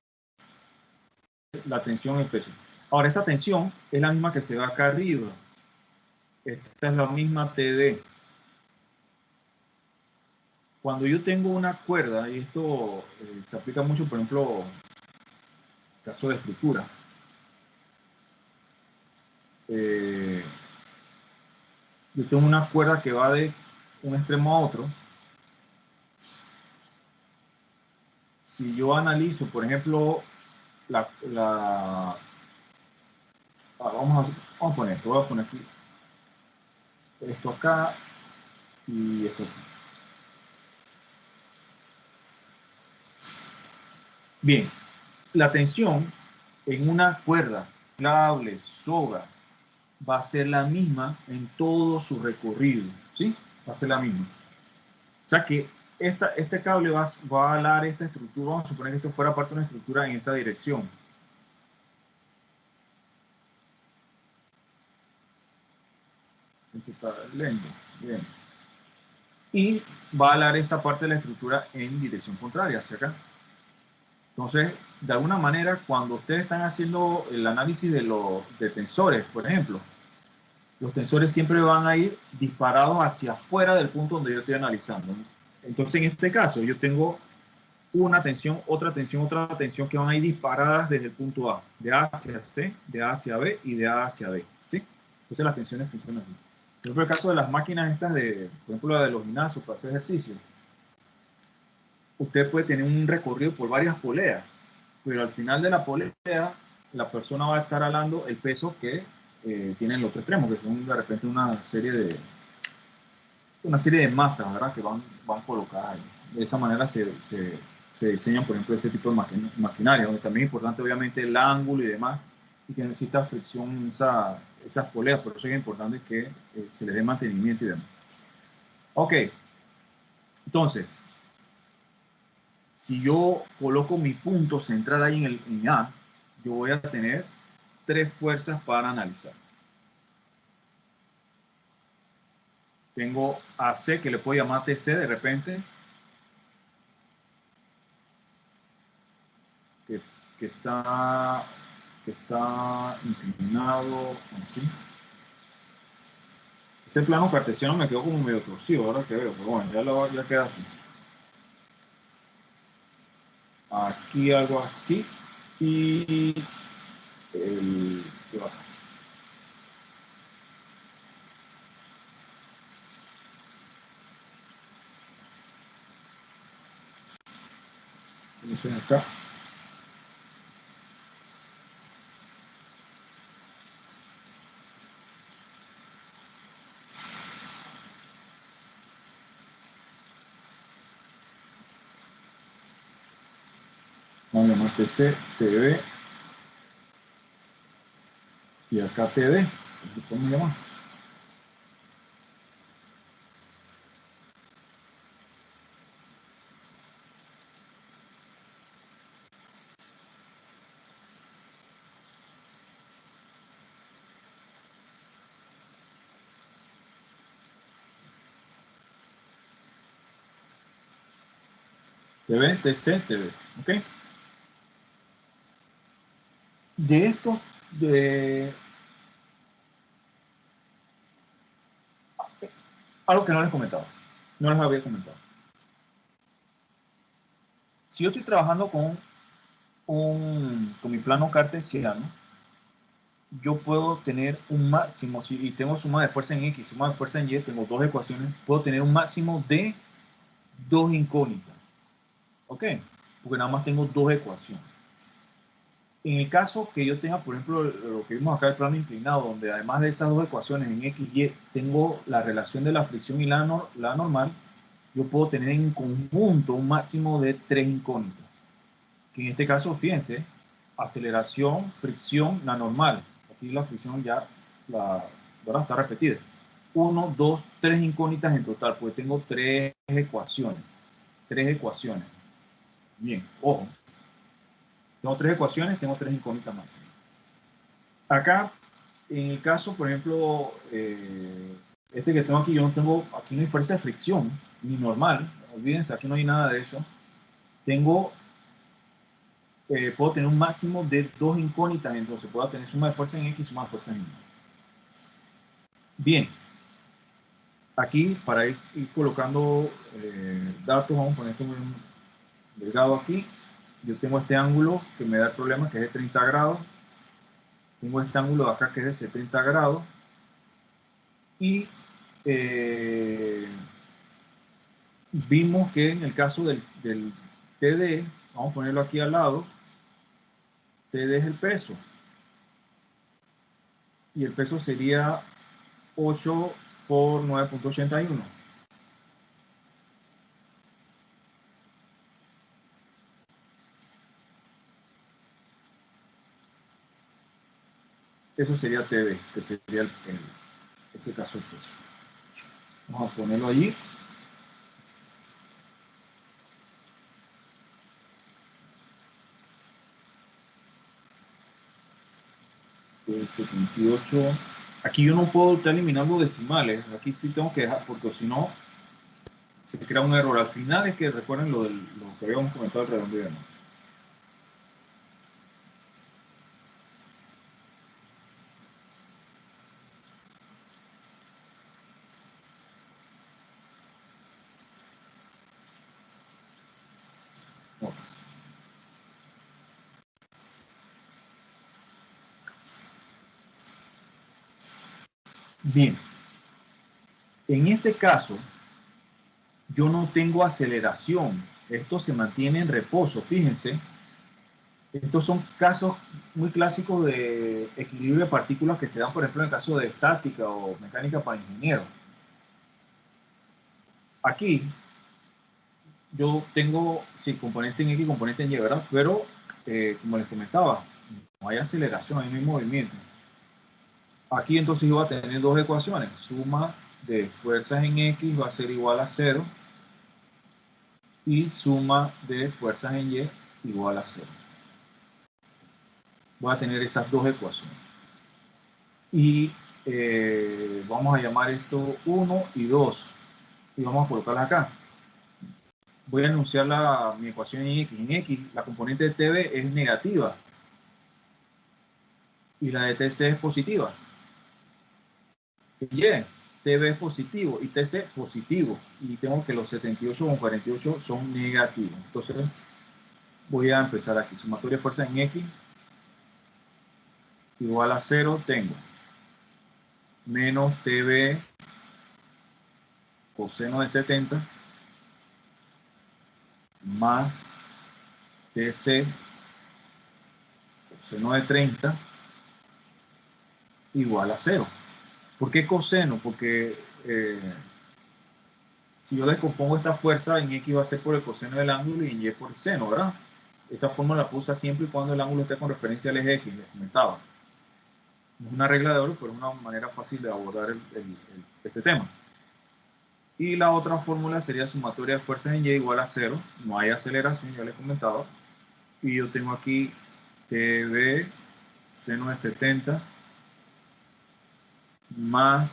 La tensión y el peso. Ahora, esa tensión es la misma que se va acá arriba. Esta es la misma TD. Cuando yo tengo una cuerda, y esto se aplica mucho, por ejemplo, caso de estructura. Yo tengo una cuerda que va de un extremo a otro. Si yo analizo, por ejemplo, vamos a poner esto, voy a poner aquí esto acá y esto aquí. Bien, la tensión en una cuerda, cable, soga, va a ser la misma en todo su recorrido, ¿sí? Va a ser la misma. O sea que este cable va a alar esta estructura, vamos a suponer que esto fuera parte de una estructura en esta dirección. Esto está lento, bien. Y va a alar esta parte de la estructura en dirección contraria, hacia acá. Entonces, de alguna manera, cuando ustedes están haciendo el análisis de tensores, por ejemplo, los tensores siempre van a ir disparados hacia afuera del punto donde yo estoy analizando. Entonces, en este caso, yo tengo una tensión, otra tensión que van a ir disparadas desde el punto A, de A hacia C, de A hacia B y de A hacia D. ¿Sí? Entonces, las tensiones funcionan así. Por ejemplo, el caso de las máquinas estas, por ejemplo, la de los gimnasios para hacer ejercicio, usted puede tener un recorrido por varias poleas, pero al final de la polea, la persona va a estar alando el peso que tienen los extremos, que son de repente una serie de masas, ¿verdad? Que van colocadas ahí. De esta manera se diseñan, por ejemplo, ese tipo de maquinaria, donde también es importante, obviamente, el ángulo y demás, y que necesita fricción esas poleas, por eso es importante que se les dé mantenimiento y demás. Ok, entonces, si yo coloco mi punto central ahí en A, yo voy a tener 3 fuerzas para analizar. Tengo AC, que le puedo llamar TC de repente, que está inclinado así. Ese plano cartesiano me quedó como medio torcido, ahora que veo, pero bueno, ya queda así. Aquí algo así y el que va. Acá. Vamos a llamar TC, TV y acá TD. ¿Cómo llamar? TV, TC, TV. ¿Ok? De esto, algo que no les comentaba, no les había comentado. Si yo estoy trabajando con mi plano cartesiano, yo puedo tener un máximo, y tengo suma de fuerza en X, suma de fuerza en Y, tengo 2 ecuaciones, puedo tener un máximo de 2 incógnitas. ¿Ok? Porque nada más tengo 2 ecuaciones. En el caso que yo tenga, por ejemplo, lo que vimos acá, el plano inclinado, donde además de esas dos ecuaciones en X y Y, tengo la relación de la fricción y la normal, yo puedo tener en conjunto un máximo de 3 incógnitas. Que en este caso, fíjense, aceleración, fricción, la normal. Aquí la fricción ya ¿verdad? Está repetida. 1, 2, 3 incógnitas en total, porque tengo 3 ecuaciones. 3 ecuaciones. Bien, ojo. Tengo 3 ecuaciones, tengo 3 incógnitas más. Acá, en el caso, por ejemplo, este que tengo aquí, yo no tengo, aquí no hay fuerza de fricción, ni normal. Olvídense, aquí no hay nada de eso. Tengo, puedo tener un máximo de 2 incógnitas, entonces puedo tener suma de fuerza en X y suma de fuerza en Y. Bien. Aquí, para ir colocando datos, vamos a poner esto un delgado aquí. Yo tengo este ángulo que me da el problema, que es de 30 grados. Tengo este ángulo de acá, que es de 70 grados. Y vimos que en el caso del TD, vamos a ponerlo aquí al lado, TD es el peso. Y el peso sería 8 por 9.81. Eso sería TD, que sería este caso el peso. Vamos a ponerlo allí. El 78. Aquí yo no puedo estar eliminando decimales. Aquí sí tengo que dejar, porque si no, se crea un error. Al final es que recuerden lo que habíamos comentado del redondeo. Bien, en este caso, yo no tengo aceleración. Esto se mantiene en reposo, fíjense. Estos son casos muy clásicos de equilibrio de partículas que se dan, por ejemplo, en el caso de estática o mecánica para ingenieros. Aquí, yo tengo, sí, componente en X y componente en Y, ¿verdad? Pero, como les comentaba, no hay aceleración, no hay movimiento. Aquí entonces yo voy a tener dos ecuaciones. Suma de fuerzas en X va a ser igual a 0. Y suma de fuerzas en Y igual a 0. Voy a tener esas dos ecuaciones. Y vamos a llamar esto 1 y 2. Y vamos a colocarlas acá. Voy a enunciar mi ecuación en X. En X, la componente de TB es negativa. Y la de TC es positiva. Y TB es positivo y TC positivo. Y tengo que los 78 con 48 son negativos. Entonces, voy a empezar aquí. Sumatoria de fuerza en X igual a 0 tengo menos TB coseno de 70 más TC coseno de 30 igual a 0. ¿Por qué coseno? Porque si yo descompongo esta fuerza, en X va a ser por el coseno del ángulo y en Y por el seno, ¿verdad? Esa fórmula la puse siempre y cuando el ángulo esté con referencia al eje X, les comentaba. No es una regla de oro, pero es una manera fácil de abordar este tema. Y la otra fórmula sería sumatoria de fuerzas en Y igual a 0. No hay aceleración, ya les comentaba. Y yo tengo aquí TB seno de 70 más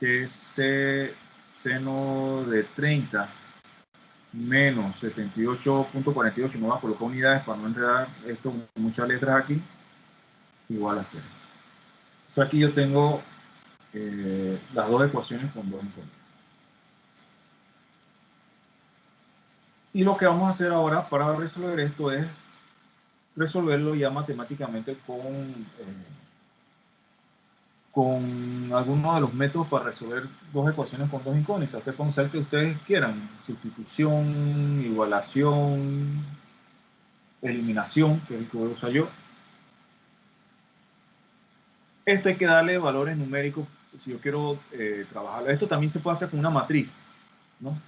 TC seno de 30 menos 78.48. Me voy a colocar unidades para no enredar esto con muchas letras aquí. Igual a 0. O sea, aquí yo tengo las dos ecuaciones con dos incógnitas. Y lo que vamos a hacer ahora para resolver esto es resolverlo ya matemáticamente con alguno de los métodos para resolver dos ecuaciones con dos incógnitas. Ustedes pueden usar el que ustedes quieran. Sustitución, igualación, eliminación, que es el que voy a usar yo. Esto hay que darle valores numéricos si yo quiero trabajarlo. Esto también se puede hacer con una matriz, ¿no?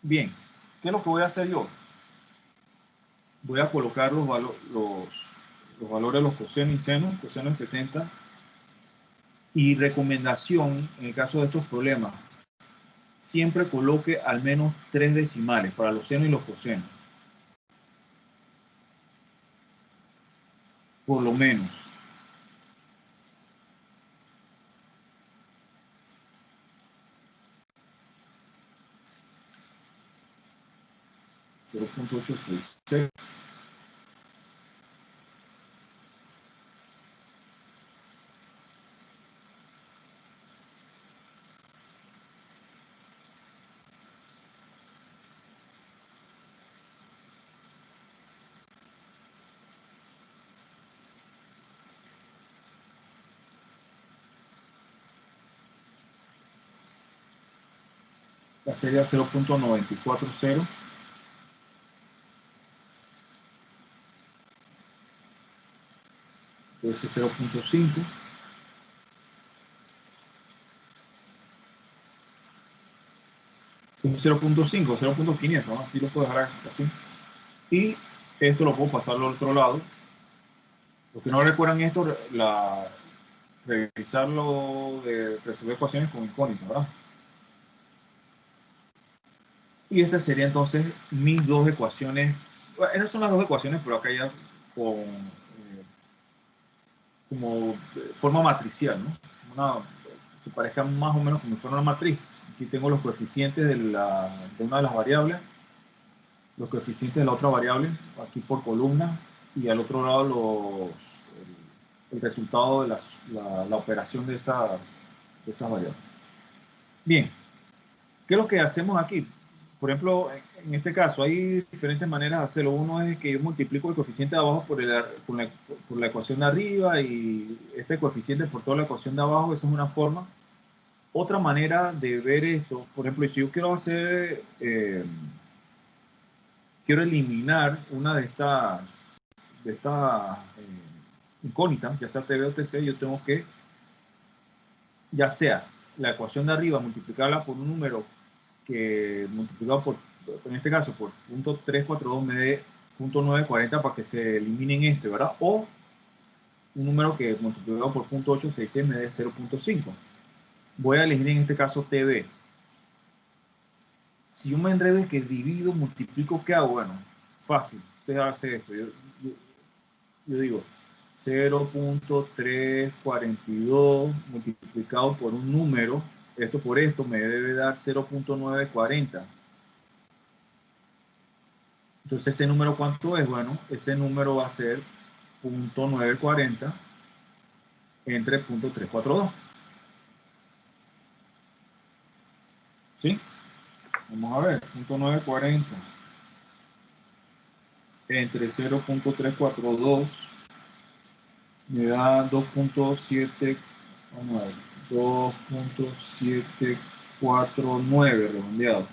Bien, ¿qué es lo que voy a hacer yo? Voy a colocar los valores de los cosenos y senos, coseno de 70, y recomendación en el caso de estos problemas, siempre coloque al menos 3 decimales para los senos y los cosenos. Por lo menos. .866. La sería 0.940. Entonces 0.5. Entonces 0.5, 0.500, ¿no? Aquí lo puedo dejar así. Y esto lo puedo pasar al otro lado. Los que no recuerdan esto, revisarlo de resolver ecuaciones con incógnita, ¿verdad? Y esta sería entonces mis dos ecuaciones. Bueno, esas son las dos ecuaciones, pero acá ya con como forma matricial, ¿no? Se parezca más o menos como si fuera una matriz. Aquí tengo los coeficientes de una de las variables, los coeficientes de la otra variable, aquí por columna, y al otro lado el resultado de la operación de esas variables. Bien, ¿qué es lo que hacemos aquí? Por ejemplo, en este caso hay diferentes maneras de hacerlo. Uno es que yo multiplico el coeficiente de abajo por la ecuación de arriba y este coeficiente por toda la ecuación de abajo. Esa es una forma. Otra manera de ver esto, por ejemplo, si yo quiero quiero eliminar una de estas incógnitas, ya sea TB o TC, yo tengo que, ya sea la ecuación de arriba, multiplicarla por un número que multiplicado en este caso, por .342 me dé .940 para que se eliminen ¿verdad? O un número que multiplicado por .866 me dé 0.5. Voy a elegir en este caso TB. Si yo me enredo es que divido, multiplico, ¿qué hago? Bueno, fácil. Usted hace esto. Yo digo 0.342 multiplicado por un número, esto por esto me debe dar 0.940. Entonces, ¿ese número cuánto es? Bueno, ese número va a ser .940 entre .342. ¿Sí? Vamos a ver, .940 entre 0.342 me da 2.7, vamos a ver, 2.749 redondeado.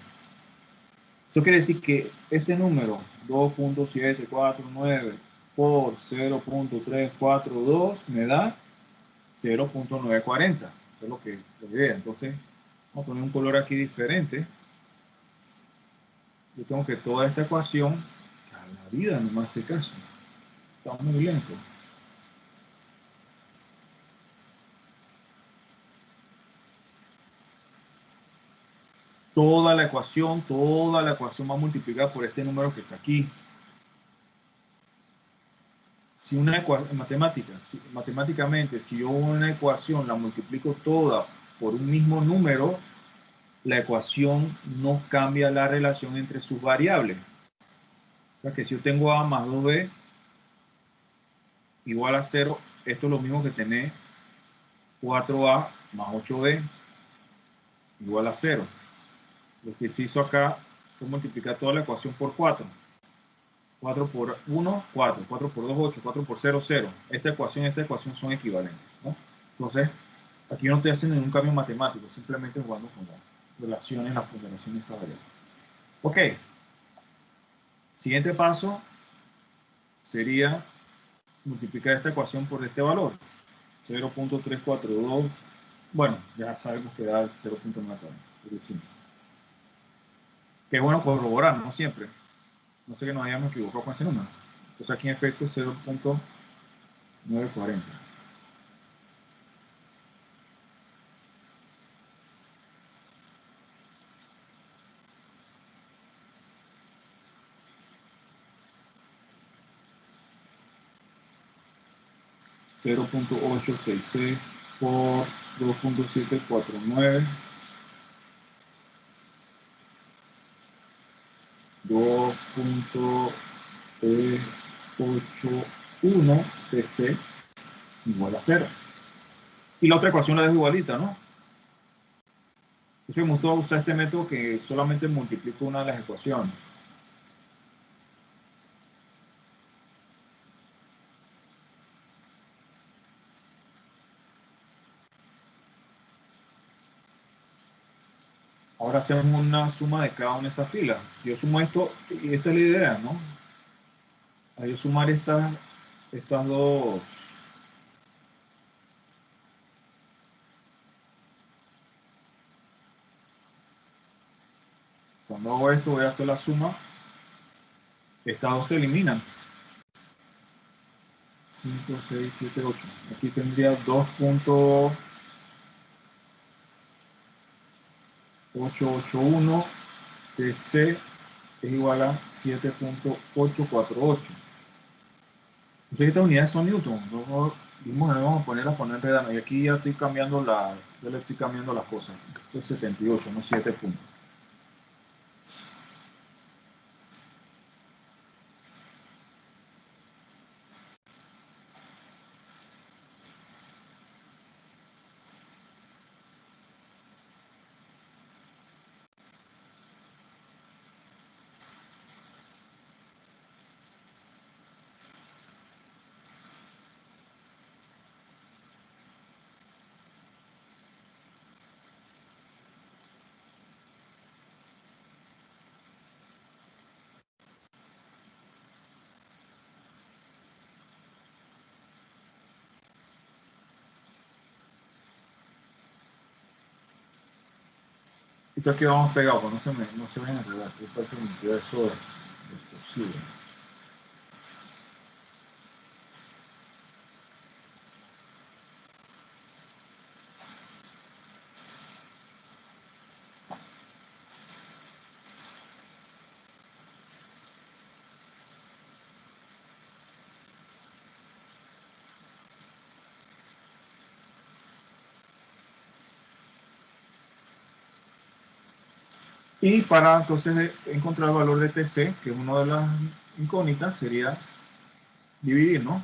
Eso quiere decir que este número, 2.749 por 0.342, me da 0.940. Eso es lo que vea. Entonces, vamos a poner un color aquí diferente. Yo tengo que toda esta ecuación, a la vida no me hace caso. Está muy lento. Toda la ecuación va multiplicada por este número que está aquí. Si una ecuación, matemáticamente, si yo una ecuación la multiplico toda por un mismo número, la ecuación no cambia la relación entre sus variables. O sea que si yo tengo A más 2B igual a 0, esto es lo mismo que tener 4A más 8B igual a 0. Lo que se hizo acá fue multiplicar toda la ecuación por 4. 4 por 1, 4. 4 por 2, 8. 4 por 0, 0. Esta ecuación son equivalentes, ¿no? Entonces, aquí no estoy haciendo ningún cambio matemático, simplemente jugando con las relaciones, las ponderaciones de esa variable. Ok. Siguiente paso sería multiplicar esta ecuación por este valor, 0.342, bueno, ya sabemos que da 0.940, que es bueno corroborar, no siempre, no sé que nos hayamos equivocado con ese número, entonces aquí en efecto es 0.940. .866 por 2.749 2.381 TC igual a 0. Y la otra ecuación la dejo igualita, ¿no? Entonces me gusta usar este método que solamente multiplico una de las ecuaciones. Ahora hacemos una suma de cada una de esas filas. Si yo sumo esto, y esta es la idea, ¿no? Hay que sumar estas dos. Cuando hago esto voy a hacer la suma. Estas dos se eliminan. 5, 6, 7, 8. Aquí tendría 2.881 TC es igual a 7.848. Entonces estas unidades son newton. Luego vimos que vamos a poner enredando. Y aquí ya estoy cambiando yo le estoy cambiando las cosas. Esto es 78, no 7 puntos. Esto aquí vamos pegados, pues no se vayan a enredar. Esto es un universo de posible. Y para entonces encontrar el valor de TC, que es una de las incógnitas, sería dividir, ¿no?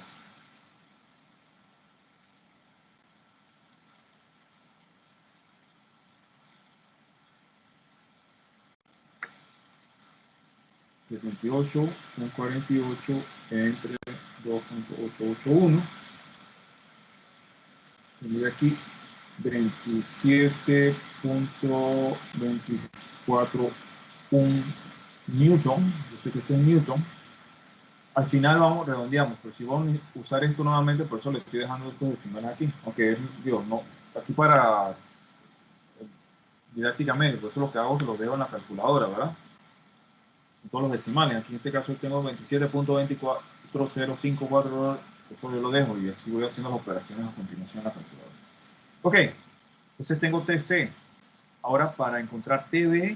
.78 con 48 entre 2.881. Tendría aquí 27.241 Newton. Yo sé que esto es Newton. Al final redondeamos, pero si vamos a usar esto nuevamente, por eso le estoy dejando estos decimales aquí. Aunque, digo, no, aquí para didácticamente, por eso lo que hago es que lo dejo en la calculadora, ¿verdad? En todos los decimales. Aquí en este caso tengo 27.24054, eso yo lo dejo y así voy haciendo las operaciones a continuación en la calculadora. Ok, entonces tengo TC. Ahora para encontrar TB,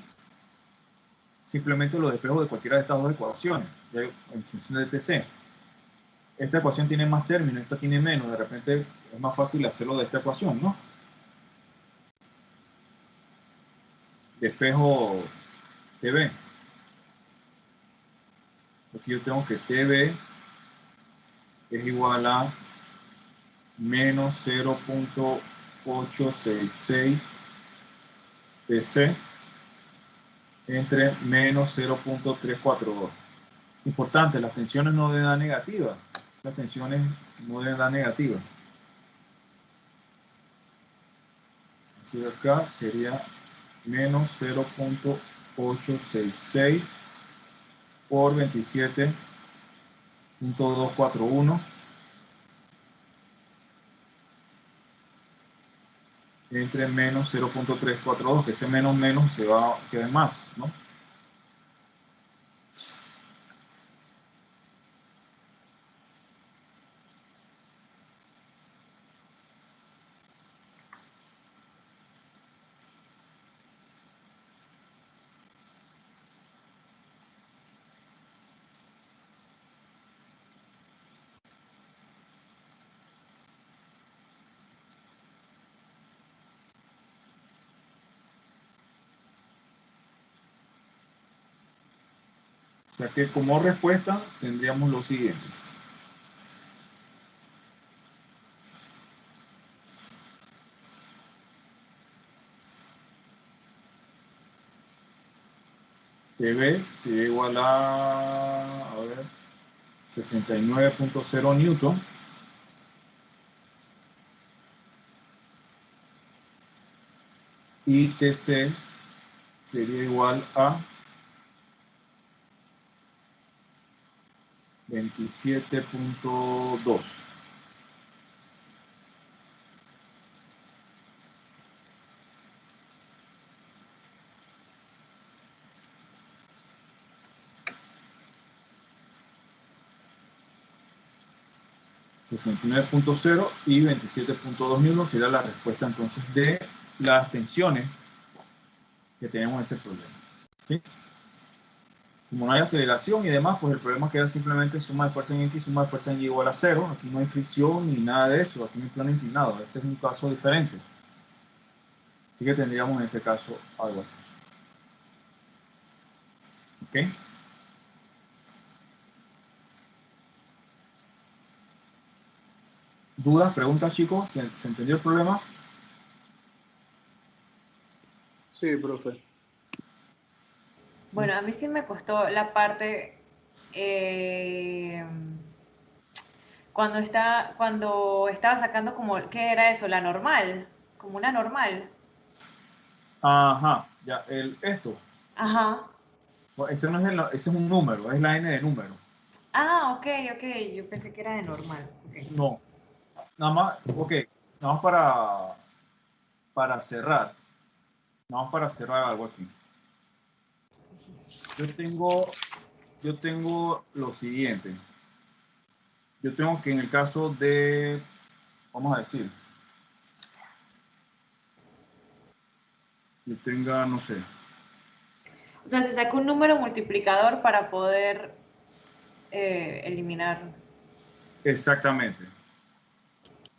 simplemente lo despejo de cualquiera de estas dos ecuaciones, en función de TC. Esta ecuación tiene más términos, esta tiene menos, de repente es más fácil hacerlo de esta ecuación, ¿no? Despejo TB. Aquí yo tengo que TB es igual a menos 0.866 TC entre menos 0.342. Importante, las tensiones no deben dar negativas. Las tensiones no deben dar negativas. Aquí acá sería menos 0.866 por 27.241 entre menos 0.342, que ese menos menos se va a quedar en más, ¿no? O sea que como respuesta tendríamos lo siguiente. PB sería igual a ver, 69.0 newton. Y TC sería igual a 27.2. .0 y 27.2 newton sería la respuesta entonces de las tensiones que tenemos en ese problema. ¿Sí? Como no hay aceleración y demás, pues el problema queda simplemente suma de fuerza en X, suma de fuerza en Y igual a 0. Aquí no hay fricción ni nada de eso, aquí no hay plano inclinado. Este es un caso diferente. Así que tendríamos en este caso algo así. ¿Ok? ¿Dudas, preguntas, chicos? ¿Se entendió el problema? Sí, profe. Bueno, a mí sí me costó la parte cuando estaba sacando como, ¿qué era eso? La normal, como una normal. Ajá, ya, esto. Ajá. Bueno, ese no es ese es un número, es la n de número. Ah, ok, ok. Yo pensé que era de normal. Ok. No, nada más, ok, nada más para cerrar. Nada más para cerrar algo aquí. Yo tengo lo siguiente. Yo tengo que en el caso de, vamos a decir, yo tenga, no sé, O sea, se sacó un número multiplicador para poder eliminar. exactamente.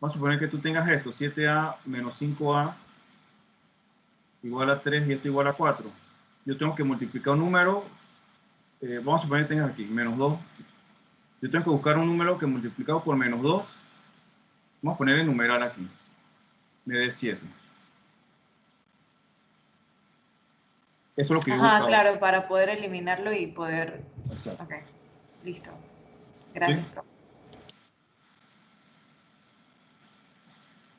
Vamos a suponer que tú tengas esto, 7a menos 5a igual a 3 y esto igual a 4. Yo tengo que multiplicar un número, vamos a suponer que tengas aquí, menos 2. Yo tengo que buscar un número que multiplicado por menos 2, vamos a poner el numeral aquí, me dé 7. Eso es lo que yo Ajá, buscaba. claro, para poder eliminarlo y poder. Exacto. Ok, listo. ¿Sí? Gracias, profe.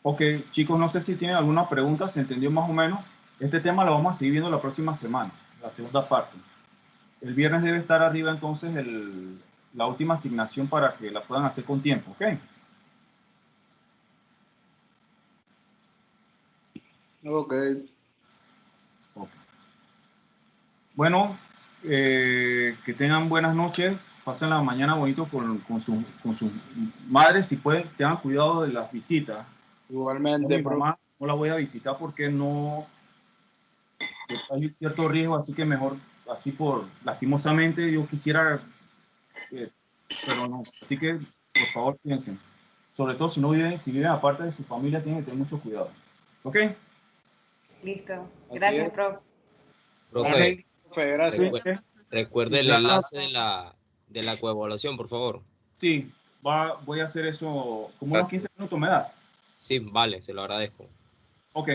Ok, chicos, no sé si tienen alguna pregunta, se entendió más o menos. Este tema lo vamos a seguir viendo la próxima semana, la segunda parte. El viernes debe estar arriba entonces la última asignación para que la puedan hacer con tiempo, ¿ok? Ok. Ok. Bueno, que tengan buenas noches, pasen la mañana bonito con sus madres, si pueden, tengan cuidado de las visitas. Yo Igualmente, mi profe. mamá no la voy a visitar porque no hay cierto riesgo, así que mejor, así por lastimosamente, yo quisiera, pero no. Así que, por favor, piensen. Sobre todo si viven aparte de su familia, tienen que tener mucho cuidado. ¿Ok? Listo. Así Gracias, es. profe. Profe, Profe, gracias. Sí, recuerde el ya, enlace de la coevaluación, por favor. sí, voy a hacer eso como unos 15 minutos, ¿me das? Sí, vale, se lo agradezco. Ok,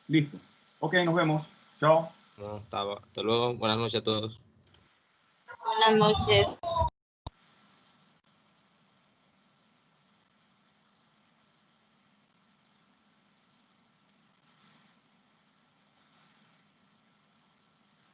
listo. Ok, nos vemos. Chao. No, hasta luego, buenas noches a todos. Buenas noches.